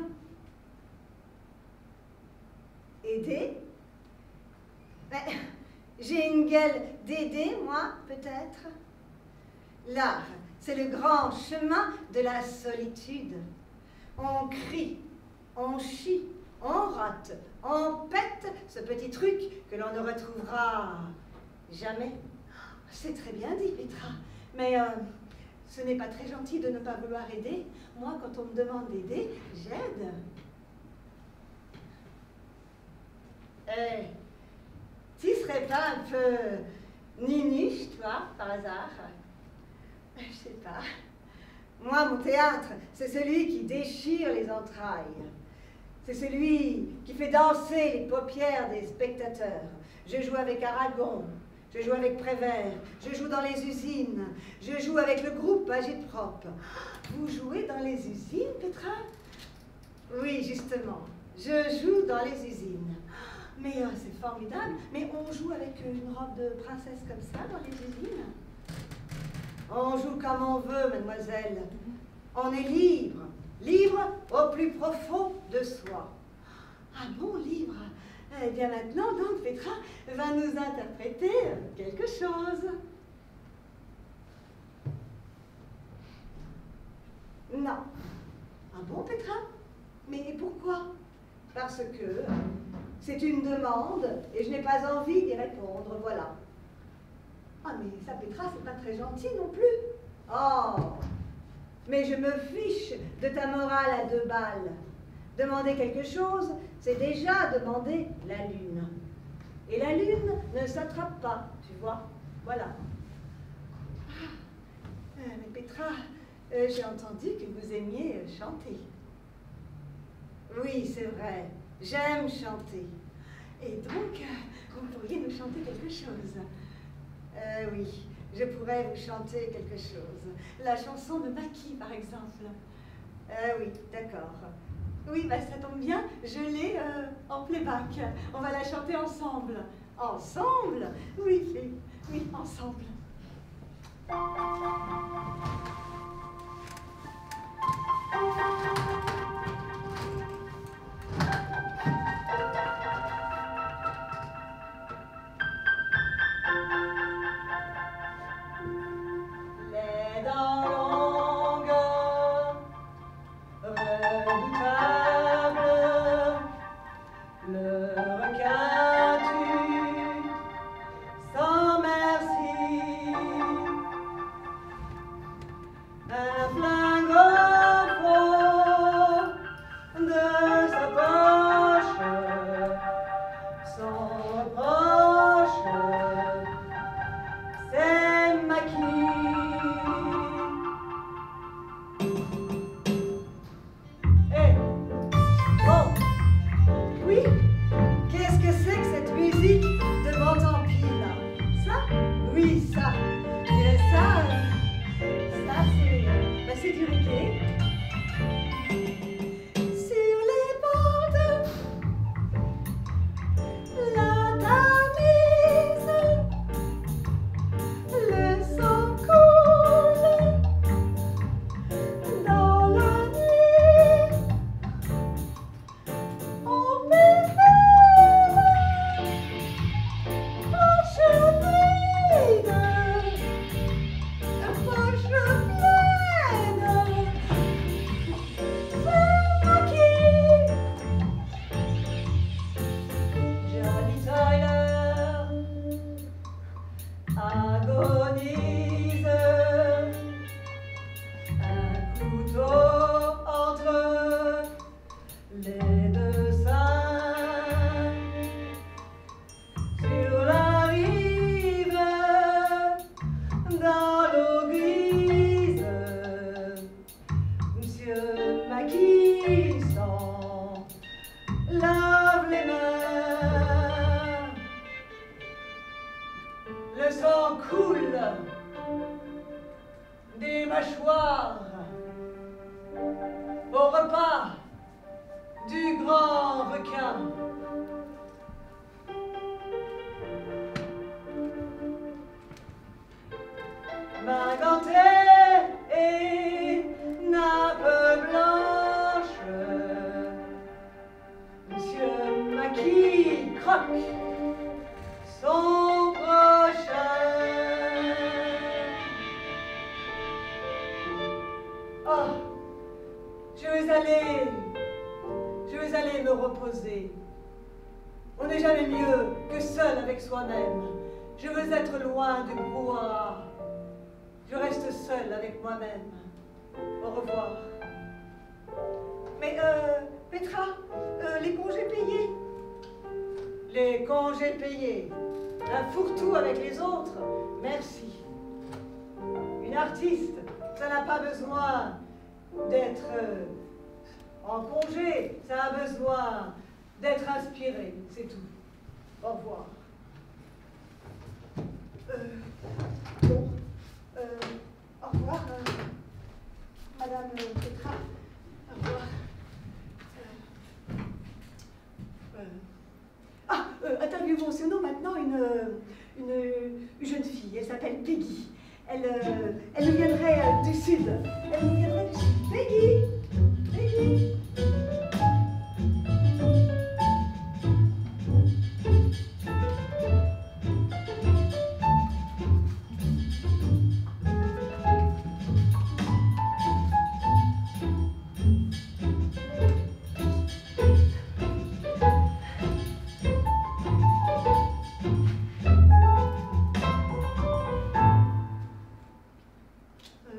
Aider? J'ai une gueule d'aider, moi, peut-être. L'art, c'est le grand chemin de la solitude. On crie, on chie, on rate, on pète ce petit truc que l'on ne retrouvera jamais. C'est très bien dit, Petra, mais ce n'est pas très gentil de ne pas vouloir aider. Moi, quand on me demande d'aider, j'aide. Tu serais pas un peu ninuche, toi, par hasard? Je sais pas. Moi, mon théâtre, c'est celui qui déchire les entrailles. C'est celui qui fait danser les paupières des spectateurs. Je joue avec Aragon, je joue avec Prévert, je joue dans les usines, je joue avec le groupe Agitprop. Vous jouez dans les usines, Petra? Oui, justement, je joue dans les usines. Mais c'est formidable. Mais on joue avec une robe de princesse comme ça dans les usines? On joue comme on veut, mademoiselle. On est libre, libre au plus profond de soi. Ah bon, libre? Eh bien maintenant, donc, Petra va nous interpréter quelque chose. Non. Ah bon, Petra? Mais pourquoi? Parce que c'est une demande et je n'ai pas envie d'y répondre, voilà. Ah mais ça, Petra, c'est pas très gentil non plus. Oh, mais je me fiche de ta morale à 2 balles. Demander quelque chose, c'est déjà demander la lune. Et la lune ne s'attrape pas, tu vois. Voilà. Mais Petra, j'ai entendu que vous aimiez chanter. Oui, c'est vrai. J'aime chanter. Et donc, vous pourriez nous chanter quelque chose. Oui, je pourrais vous chanter quelque chose. La chanson de Maki, par exemple. Oui, d'accord. Oui, bah, ça tombe bien, je l'ai en playback. On va la chanter ensemble. Ensemble? Oui, oui, ensemble. C'est tout. Au revoir. Au revoir, Madame Petra. Au revoir. Attribuez mon surnom maintenant une jeune fille. Elle s'appelle Peggy. Elle nous viendrait du sud. Elle nous viendrait du sud. Peggy! Peggy!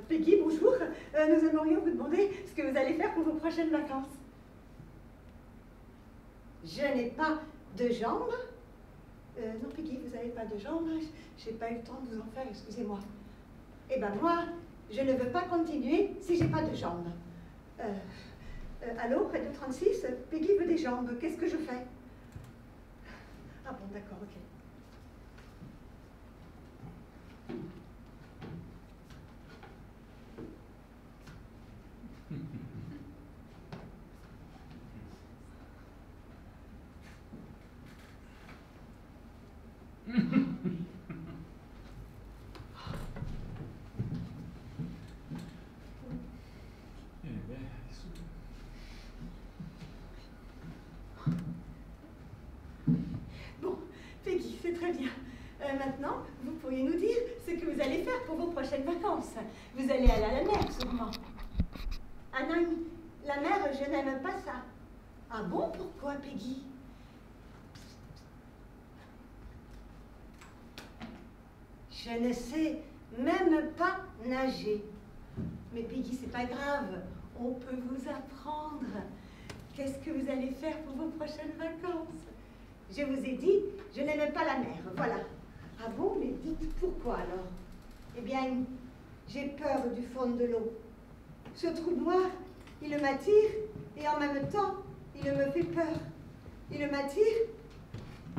Peggy, bonjour. Nous aimerions vous demander ce que vous allez faire pour vos prochaines vacances. Je n'ai pas de jambes. Non, Peggy, vous n'avez pas de jambes. Je n'ai pas eu le temps de vous en faire, excusez-moi. Eh bien, moi, je ne veux pas continuer si je n'ai pas de jambes. Allô, près de 36, Peggy veut des jambes. Qu'est-ce que je fais? Ah bon, d'accord, ok. maintenant, vous pourriez nous dire ce que vous allez faire pour vos prochaines vacances. Vous allez aller à la mer, sûrement. Ah non, la mer, je n'aime pas ça. Ah bon, pourquoi, Peggy? Je ne sais même pas nager. Mais Peggy, c'est pas grave. On peut vous apprendre. Qu'est-ce que vous allez faire pour vos prochaines vacances? Je vous ai dit, je n'aime pas la mer, voilà. Ah bon, mais dites pourquoi alors? Eh bien, j'ai peur du fond de l'eau. Ce trou noir, il m'attire et en même temps, il me fait peur. Il m'attire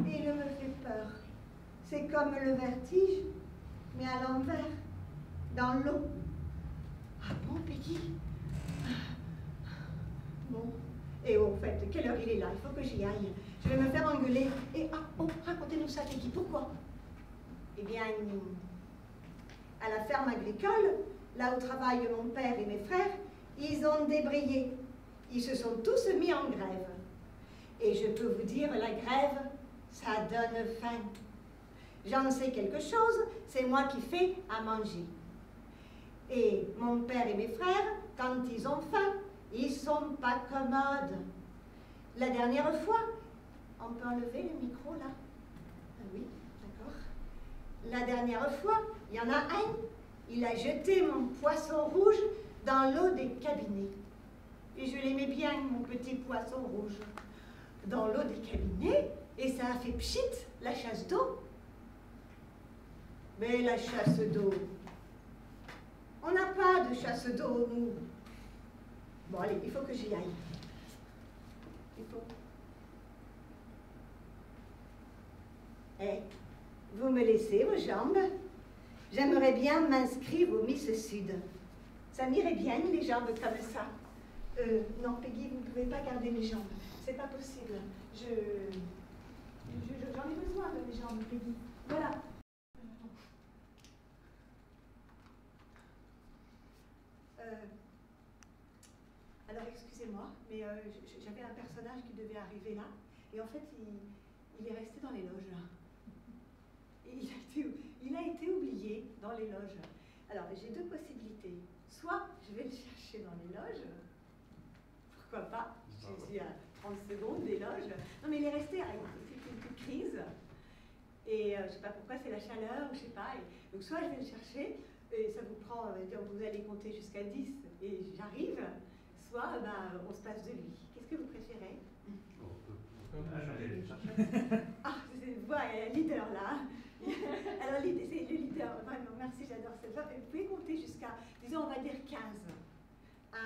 et il me fait peur. C'est comme le vertige, mais à l'envers, dans l'eau. Ah bon, Peggy? Bon. Et au fait, quelle heure il est là? Il faut que j'y aille. Je vais me faire engueuler. Et racontez-nous ça, Peggy. Pourquoi? Eh bien, à la ferme agricole, là où travaillent mon père et mes frères, ils ont débrayé. Ils se sont tous mis en grève. Et je peux vous dire, la grève, ça donne faim. J'en sais quelque chose, c'est moi qui fais à manger. Et mon père et mes frères, quand ils ont faim, ils sont pas commodes. La dernière fois, on peut enlever le micro là? Ah oui, d'accord. La dernière fois, il y en a un, il a jeté mon poisson rouge dans l'eau des cabinets. Et je l'aimais bien, mon petit poisson rouge. Dans l'eau des cabinets? Et ça a fait pchit, la chasse d'eau? Mais la chasse d'eau, on n'a pas de chasse d'eau, nous. Bon, allez, il faut que j'y aille. Il faut. Eh, vous me laissez vos jambes? J'aimerais bien m'inscrire au Miss Sud. Ça m'irait bien, les jambes comme ça. Non, Peggy, vous ne pouvez pas garder mes jambes. C'est pas possible. J'en ai besoin de mes jambes, Peggy. Voilà. Alors, excusez-moi, mais j'avais un personnage qui devait arriver là, et en fait, il est resté dans les loges. Et il a été oublié dans les loges. Alors, j'ai deux possibilités. Soit je vais le chercher dans les loges, pourquoi pas, je suis à 30 secondes des loges. Non, mais il est resté, c'est une petite crise, et je ne sais pas pourquoi, c'est la chaleur, je ne sais pas. Donc, soit je vais le chercher, et ça vous prend, vous allez compter jusqu'à 10, et j'arrive, soit on se passe de lui. Qu'est-ce que vous préférez? Ah, c'est une voix, il y a un leader là. Alors, c'est le leader, vraiment, merci, j'adore cette voix. Vous pouvez compter jusqu'à, disons, on va dire 15. 1,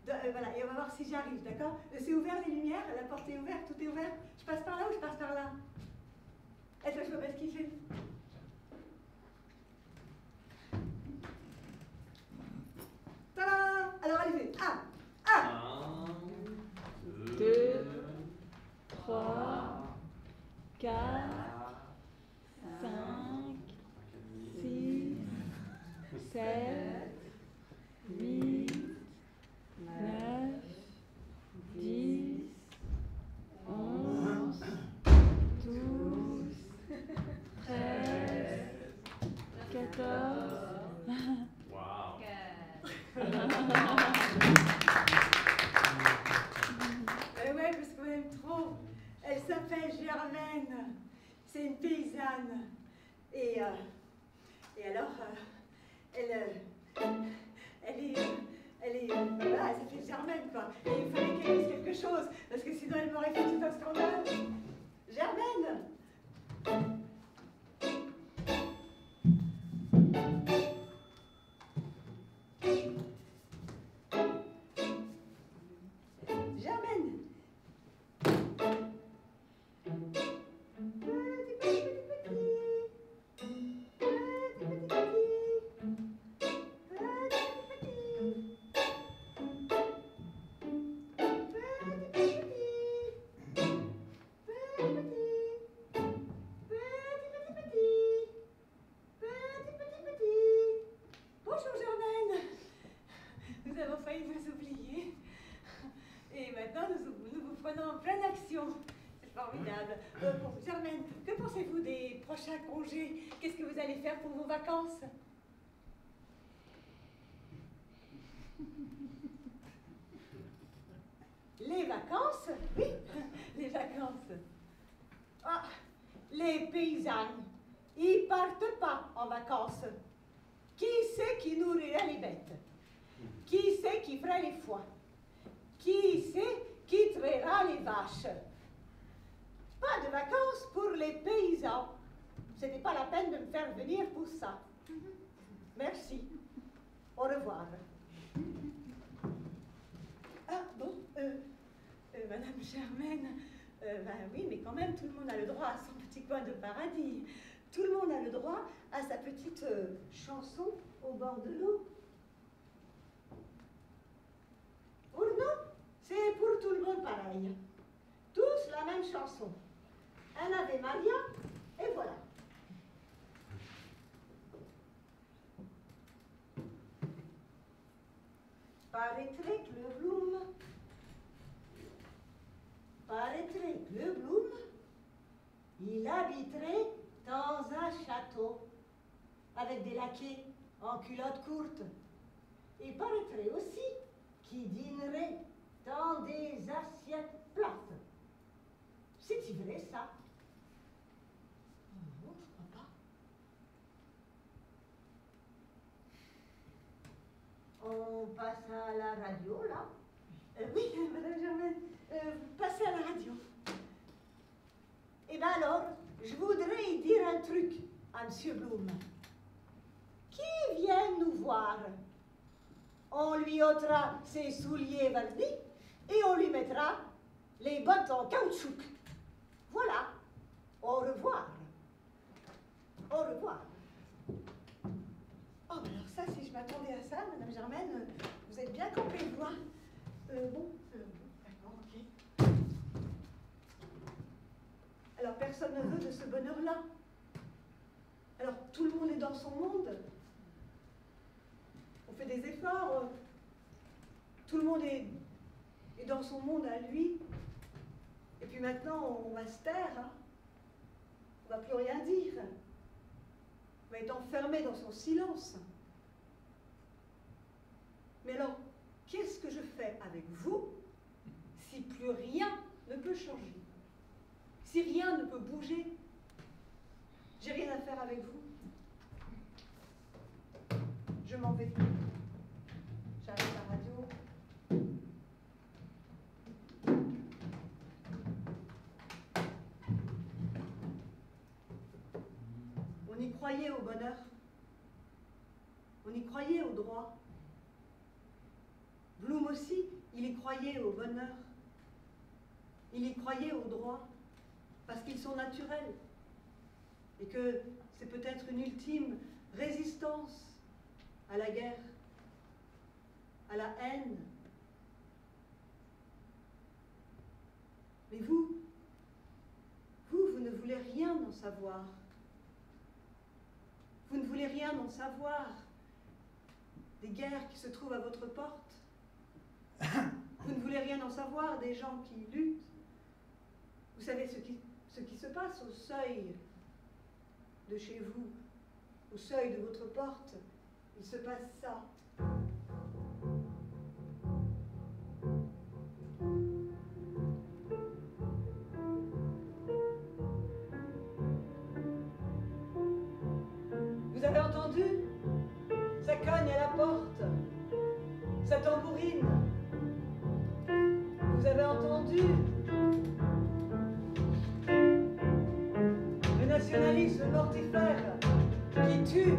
2, voilà, et on va voir si j'arrive, d'accord? C'est ouvert les lumières, la porte est ouverte, tout est ouvert. Je passe par là ou je passe par là? Est-ce que je peux pas ce qu'il fait? Tada! Alors, allez, 1, 2, 3, 4, 5, 6, 7, 8, 9, 10, 11, 12, 13, 14. Wow. Ouais, parce qu'on aime trop. Elle s'appelle Germaine. C'est une paysanne. Et alors, elle est, voilà, ça fait Germaine, quoi. Et il fallait qu'elle dise quelque chose, parce que sinon elle m'aurait fait tout un scandale. Germaine! Germaine! Formidable. Bon, Germaine, que pensez-vous des prochains congés? Qu'est-ce que vous allez faire pour vos vacances? Les vacances? Oui, les vacances. Ah, les paysannes, ils partent pas en vacances. Qui c'est qui nourrirait les bêtes? Qui c'est qui ferait les foins? Qui c'est qui traira les vaches? Pas de vacances pour les paysans. Ce n'est pas la peine de me faire venir pour ça. Merci. Au revoir. Ah, bon, Madame Germaine, ben oui, mais quand même, tout le monde a le droit à son petit coin de paradis. Tout le monde a le droit à sa petite chanson au bord de l'eau. Pour nous, c'est pour tout le monde pareil. Tous la même chanson. Un Ave Maria, et voilà. Paraîtrait que le Bloom, il habiterait dans un château, avec des laquais en culottes courtes. Il paraîtrait aussi qu'il dînerait dans des assiettes plates. C'est-il vrai, ça? Non, je crois pas. On passe à la radio, là? Oui, Madame Germaine, passez à la radio. Eh bien alors, je voudrais y dire un truc à M. Bloom. Qui vient nous voir? On lui ôtera ses souliers vernis et on lui mettra les bottes en caoutchouc. Voilà. Au revoir. Au revoir. Oh, ben alors ça, si je m'attendais à ça, Madame Germaine, vous êtes bien campée, vous, hein? Bon, d'accord, ok. Alors, personne ne veut de ce bonheur-là. Alors, tout le monde est dans son monde. On fait des efforts. Tout le monde est dans son monde à lui. Et puis maintenant, on va se taire. Hein. On ne va plus rien dire. On va être enfermé dans son silence. Mais alors, qu'est-ce que je fais avec vous si plus rien ne peut changer? Si rien ne peut bouger? J'ai rien à faire avec vous. Je m'en vais. J'arrête la radio. On y croyait au bonheur. On y croyait au droit. Bloom aussi, il y croyait au bonheur. Il y croyait au droit, parce qu'ils sont naturels. Et que c'est peut-être une ultime résistance à la guerre, à la haine. Mais vous ne voulez rien en savoir. Vous ne voulez rien en savoir des guerres qui se trouvent à votre porte. Vous ne voulez rien en savoir des gens qui luttent. Vous savez ce qui se passe au seuil de chez vous, au seuil de votre porte. Il se passe ça. Vous avez entendu? Ça cogne à la porte. Ça tambourine. Vous avez entendu? Le nationalisme mortifère qui tue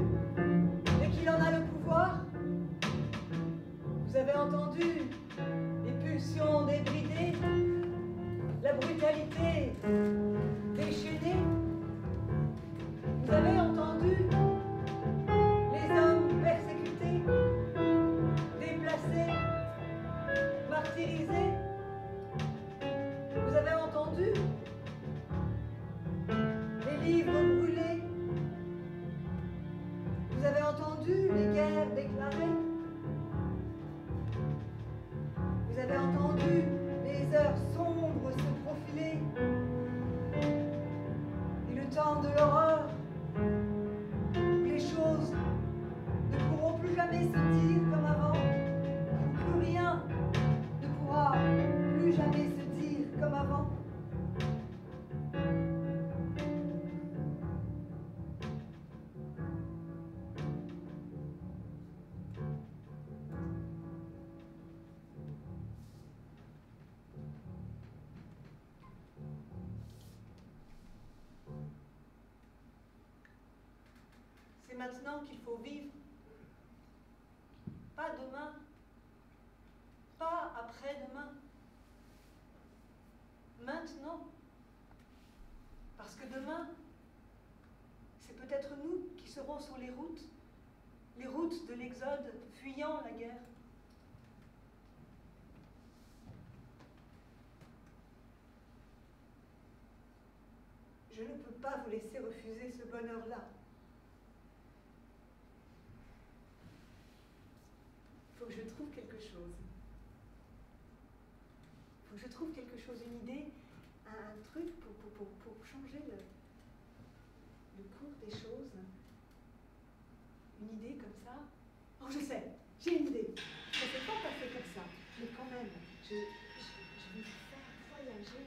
et qui en a le pouvoir. Vous avez entendu les pulsions débridées, la brutalité déchaînée. Vous avez entendu les hommes persécutés, déplacés, martyrisés. Vous avez entendu les livres brûlés. Vous avez entendu les guerres déclarées. Vous avez entendu les heures sombres se profiler. jamais se dire comme avant. C'est maintenant qu'il faut vivre. Pas demain. Pas après-demain. Maintenant. Parce que demain, c'est peut-être nous qui serons sur les routes de l'exode, fuyant la guerre. Je ne peux pas vous laisser refuser ce bonheur-là. Il faut que je trouve quelque chose. Il faut que je trouve quelque chose, une idée, un truc pour changer le cours des choses. Une idée comme ça. Oh, je sais, j'ai une idée. Ça ne s'est pas passé comme ça, mais quand même, je vais vous faire voyager.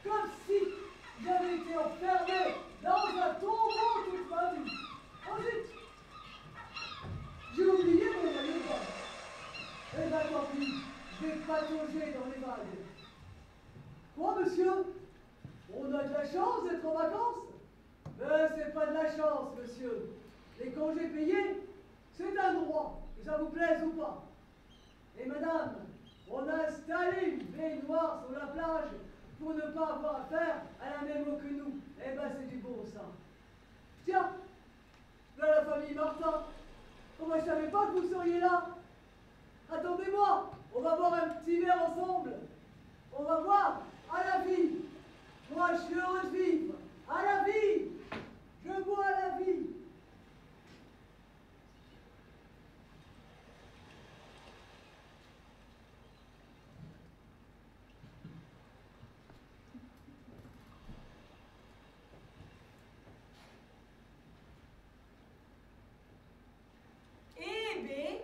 comme si j'avais été enfermé dans un tombeau toute ma vie. Ensuite, j'ai oublié mon maillot de bain. Eh ben tant pis, je vais patauger dans les vagues. Quoi, monsieur? On a de la chance d'être en vacances? Mais c'est pas de la chance, monsieur. Les congés payés, c'est un droit, que ça vous plaise ou pas. Et madame, on a installé une baignoire sur la plage pour ne pas avoir affaire à la même eau que nous. Eh ben c'est du bon ça. Tiens, là la famille Martin. Oh, moi je savais pas que vous seriez là. Attendez-moi, on va boire un petit verre ensemble. On va voir à la vie. Moi je suis heureux de vivre. À la vie. Je bois à la vie. Eh bien,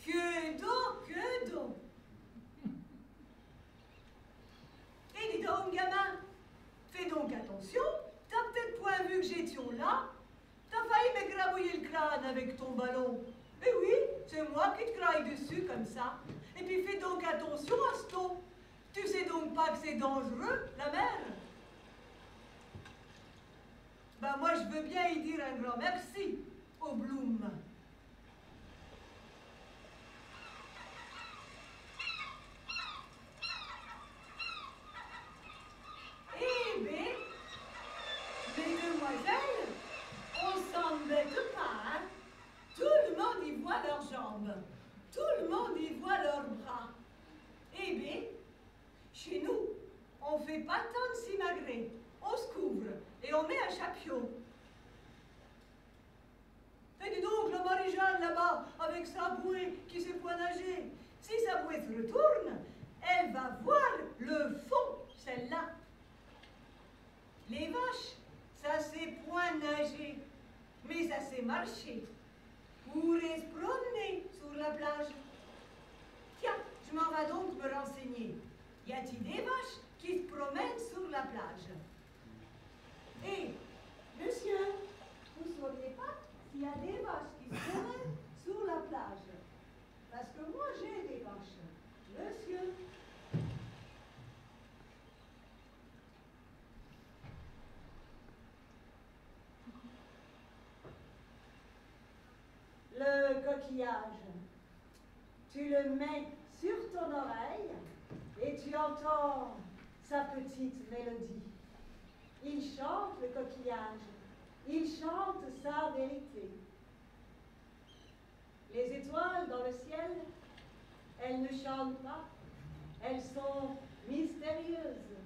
que donc. Et dis donc, gamin, fais donc attention, t'as peut-être point vu que j'étions là. T'as failli m'écrabouiller le crâne avec ton ballon. Eh oui, c'est moi qui te craille dessus comme ça. Et puis fais donc attention à ce ton. Tu sais donc pas que c'est dangereux, la mer? Ben moi je veux bien y dire un grand merci au Bloom. Eh bien, les demoiselles, on s'embête pas, hein? Tout le monde y voit leurs jambes, tout le monde y voit leurs bras. Eh bien, chez nous, on fait pas tant de simagrées, on se couvre et on met un chapiot. Et dis donc, la Marie-Jeanne là-bas, avec sa bouée qui sait point nager, si sa bouée se retourne, elle va voir le fond, celle-là. Les vaches, ça sait point nager, mais ça sait marcher. Pour se promener sur la plage. Tiens, je m'en vais donc me renseigner. Y a-t-il des vaches qui se promènent sur la plage? Et, monsieur, vous ne sauriez pas s'il y a des vaches qui se promènent sur la plage? Parce que moi, j'ai des vaches. Monsieur. Le coquillage, tu le mets sur ton oreille et tu entends sa petite mélodie. Il chante le coquillage, il chante sa vérité. Les étoiles dans le ciel, elles ne chantent pas, elles sont mystérieuses.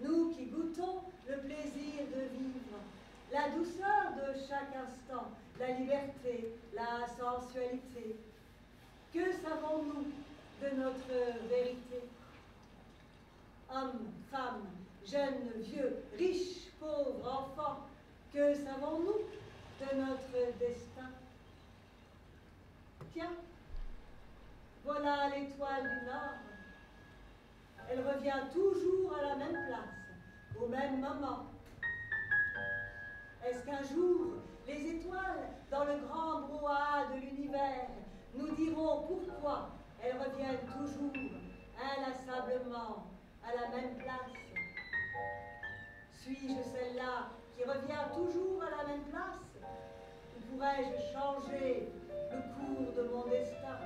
Nous qui goûtons le plaisir de vivre, la douceur de chaque instant, la liberté, la sensualité. Que savons-nous de notre vérité? Hommes, femmes, jeunes, vieux, riches, pauvres, enfants, que savons-nous de notre destin? Tiens, voilà l'étoile du Nord. Elle revient toujours à la même place, au même moment. Est-ce qu'un jour, les étoiles, dans le grand brouhaha de l'univers, nous diront pourquoi elles reviennent toujours, inlassablement, à la même place? Suis-je celle-là qui revient toujours à la même place? Ou pourrais-je changer le cours de mon destin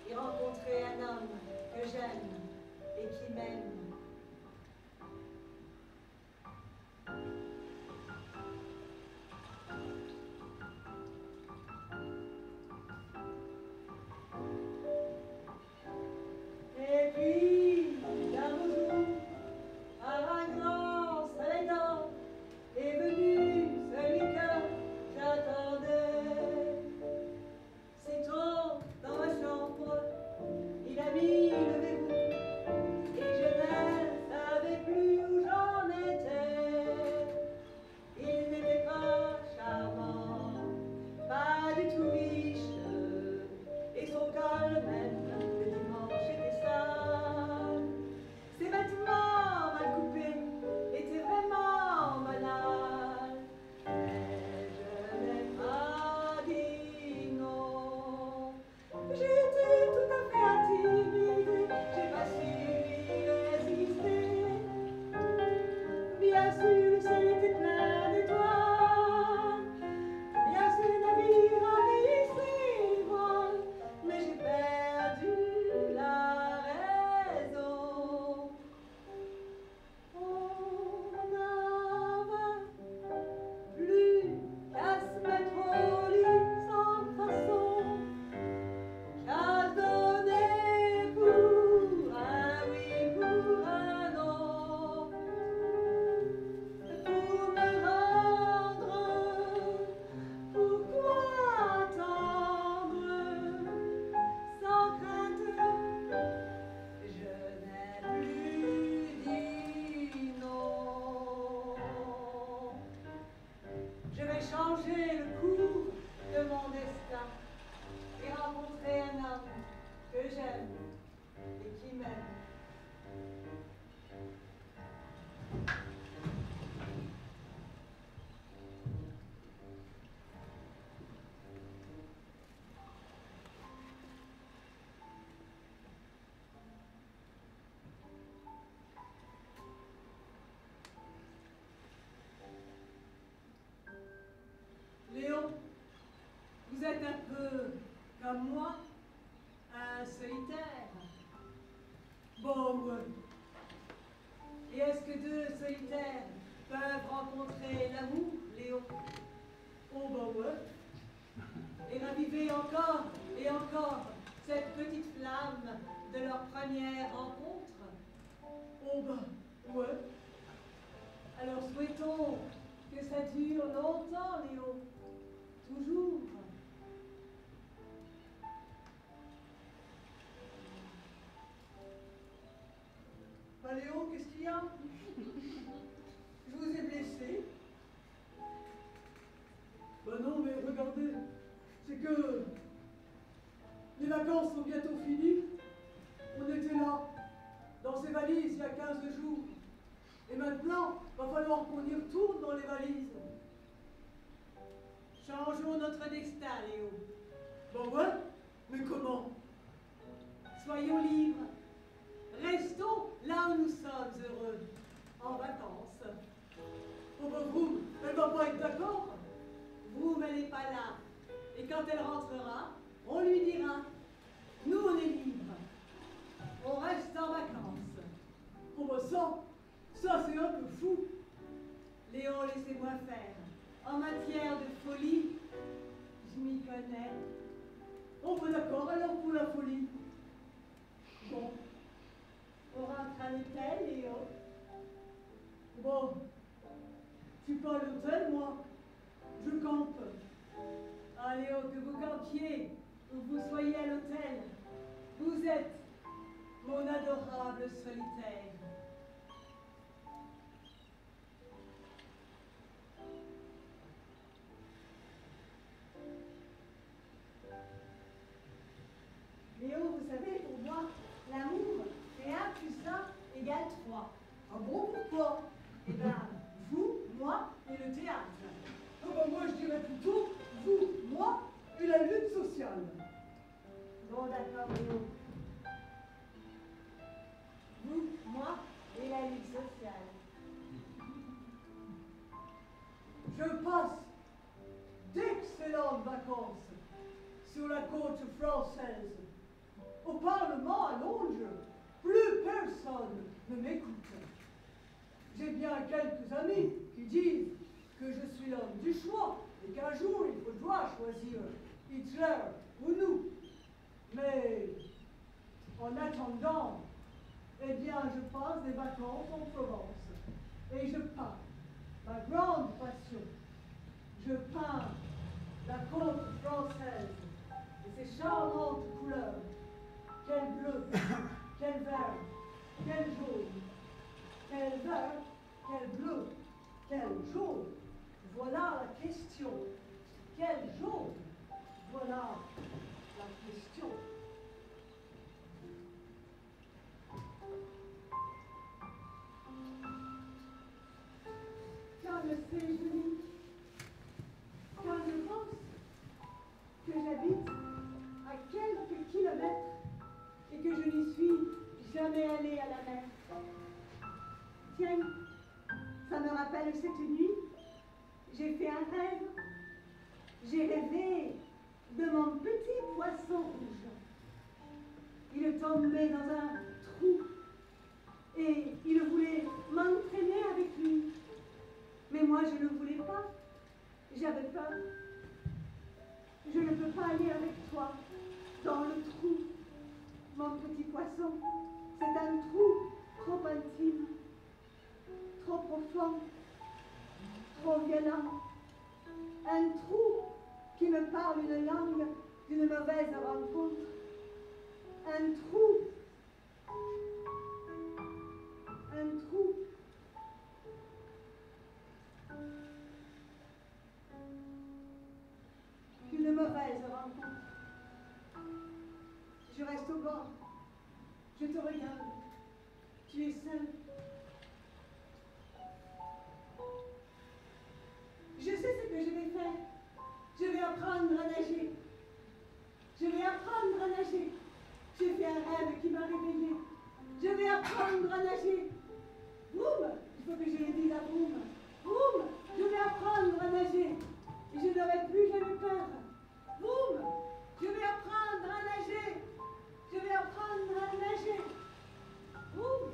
et rencontrer un homme que j'aime et qui m'aime? Et puis, d'un beau jour, par un grand soleil d'or, est venu celui que j'attendais. Sitôt, dans ma chambre, il a mis le verrou, et je n'ai t'aime. Léon, vous êtes un peu comme moi, un solitaire. Bon, ouais. Et est-ce que deux solitaires peuvent rencontrer l'amour, Léon? Oh, bah ouais. Et raviver encore et encore cette petite flamme de leur première rencontre? Oh, bah ouais. Alors souhaitons que ça dure longtemps, Léon. Toujours. Bah Léon, qu'est-ce qu'il y a? Je vous ai blessé. Bah non, mais regardez, c'est que les vacances sont bientôt finies. On était là, dans ces valises, il y a 15 jours. Et maintenant, va falloir qu'on y retourne dans les valises. Changeons notre destin, Léo. Ben ouais, mais comment? Soyons libres. Restons là où nous sommes heureux, en vacances. Oh ben Vroom, elle va pas être d'accord. Vroom, elle n'est pas là. Et quand elle rentrera, on lui dira, nous on est libres. On reste en vacances. Oh ben ça c'est un peu fou. Léon, laissez-moi faire. En matière de folie, je m'y connais. On peut d'accord alors pour la folie. Bon, on rentre à l'hôtel, Léo. Bon, je suis pas à l'hôtel, moi. Je campe. Ah, Léo, que vous campiez ou que vous soyez à l'hôtel, vous êtes mon adorable solitaire. Léo, vous savez, pour moi, l'amour, c'est 1 plus 1 égale 3. Ah bon, pourquoi? Eh ben, vous, moi et le théâtre. Ah ben moi je dirais plutôt vous, moi et la lutte sociale. Bon, d'accord, Léo. Vous, moi et la lutte sociale. Je passe d'excellentes vacances sur la côte française. Au Parlement à Londres, plus personne ne m'écoute. J'ai bien quelques amis qui disent que je suis l'homme du choix et qu'un jour il faudra choisir Hitler ou nous. Mais en attendant, eh bien je passe des vacances en Provence et je peins ma grande passion. Je peins la côte française et ses charmantes couleurs. Quel bleu, quel vert, quel jaune, quel vert, quel bleu, quel jaune. Voilà la question. Quel jaune? Voilà la question. Quand je sais, Julie, quand je pense que j'habite à quelques kilomètres et que je n'y suis jamais allée à la mer. Tiens, ça me rappelle cette nuit, j'ai fait un rêve. J'ai rêvé de mon petit poisson rouge. Il tombait dans un trou et il voulait m'entraîner avec lui. Mais moi, je ne voulais pas. J'avais peur. Je ne peux pas aller avec toi dans le trou. Mon petit poisson, c'est un trou trop intime, trop profond, trop violent. Un trou qui me parle une langue d'une mauvaise rencontre. Un trou d'une mauvaise rencontre. Je reste au bord. Je te regarde. Tu es seul. Je sais ce que je vais faire. Je vais apprendre à nager. Je vais apprendre à nager. J'ai fait un rêve qui m'a réveillée. Je vais apprendre à nager. Boum! Il faut que je le dise à Boum. Boum! Je vais apprendre à nager. Et je n'aurai plus jamais peur. Boum! Je vais apprendre à nager. Je vais apprendre à nager. Boum!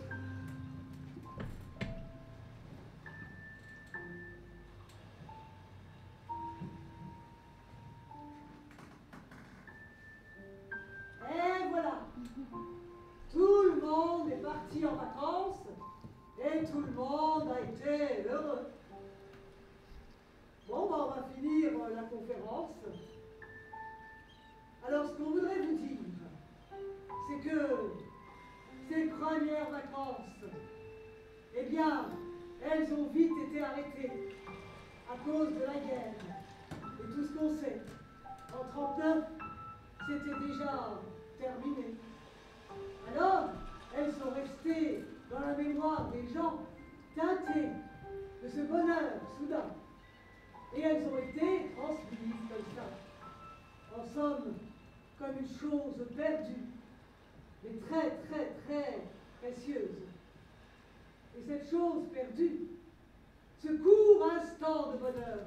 Et voilà. Tout le monde est parti en vacances et tout le monde a été heureux. Bon, ben, on va finir la conférence. Alors, ce qu'on voudrait vous dire, c'est que ces premières vacances, eh bien, elles ont vite été arrêtées à cause de la guerre. Et tout ce qu'on sait, en 1939, c'était déjà terminé. Alors, elles sont restées dans la mémoire des gens, teintées de ce bonheur soudain. Et elles ont été transmises comme ça. En somme, comme une chose perdue, mais très, très, très précieuse. Et cette chose perdue, ce court instant de bonheur,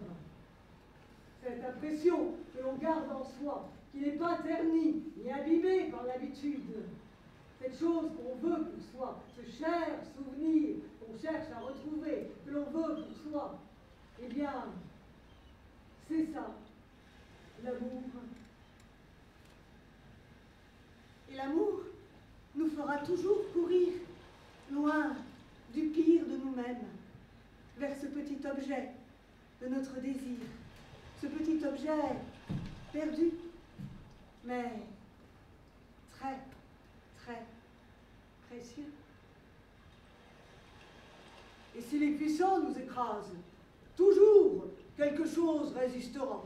cette impression que l'on garde en soi, qui n'est pas ternie ni abîmée par l'habitude, cette chose qu'on veut pour soi, ce cher souvenir qu'on cherche à retrouver, que l'on veut pour soi, eh bien, c'est ça, l'amour. Et l'amour nous fera toujours courir loin du pire de nous-mêmes, vers ce petit objet de notre désir, ce petit objet perdu, mais très, très précieux. Et si les puissants nous écrasent, toujours quelque chose résistera.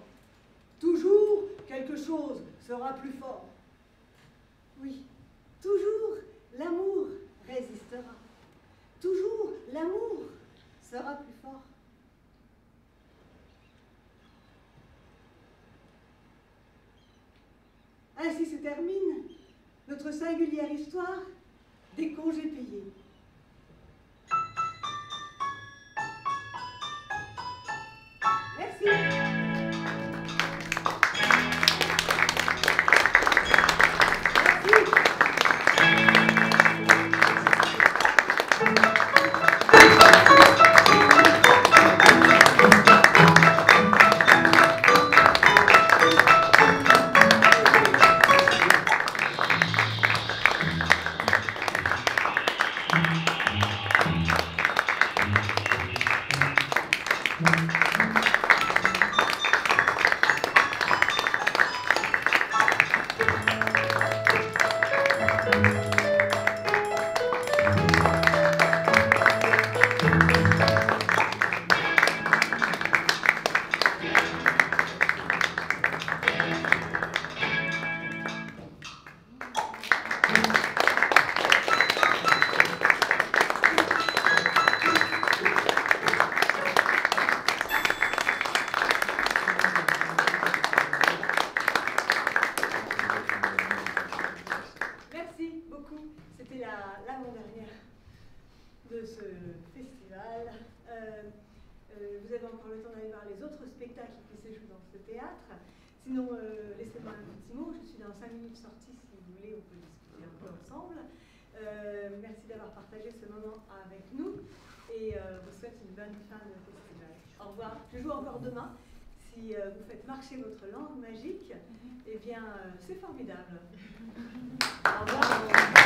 Toujours quelque chose sera plus fort. Oui, toujours l'amour résistera. Toujours l'amour sera plus fort. Ainsi se termine notre singulière histoire des congés payés. Merci. De ce festival. Vous avez encore le temps d'aller voir les autres spectacles qui se jouent dans ce théâtre. Sinon, laissez-moi un petit mot. Je suis dans 5 minutes sortie, si vous voulez, on peut discuter un peu ensemble. Merci d'avoir partagé ce moment avec nous et vous souhaite une bonne fin de festival. Au revoir. Je joue encore demain. Si vous faites marcher votre langue magique, eh bien, c'est formidable. Au revoir.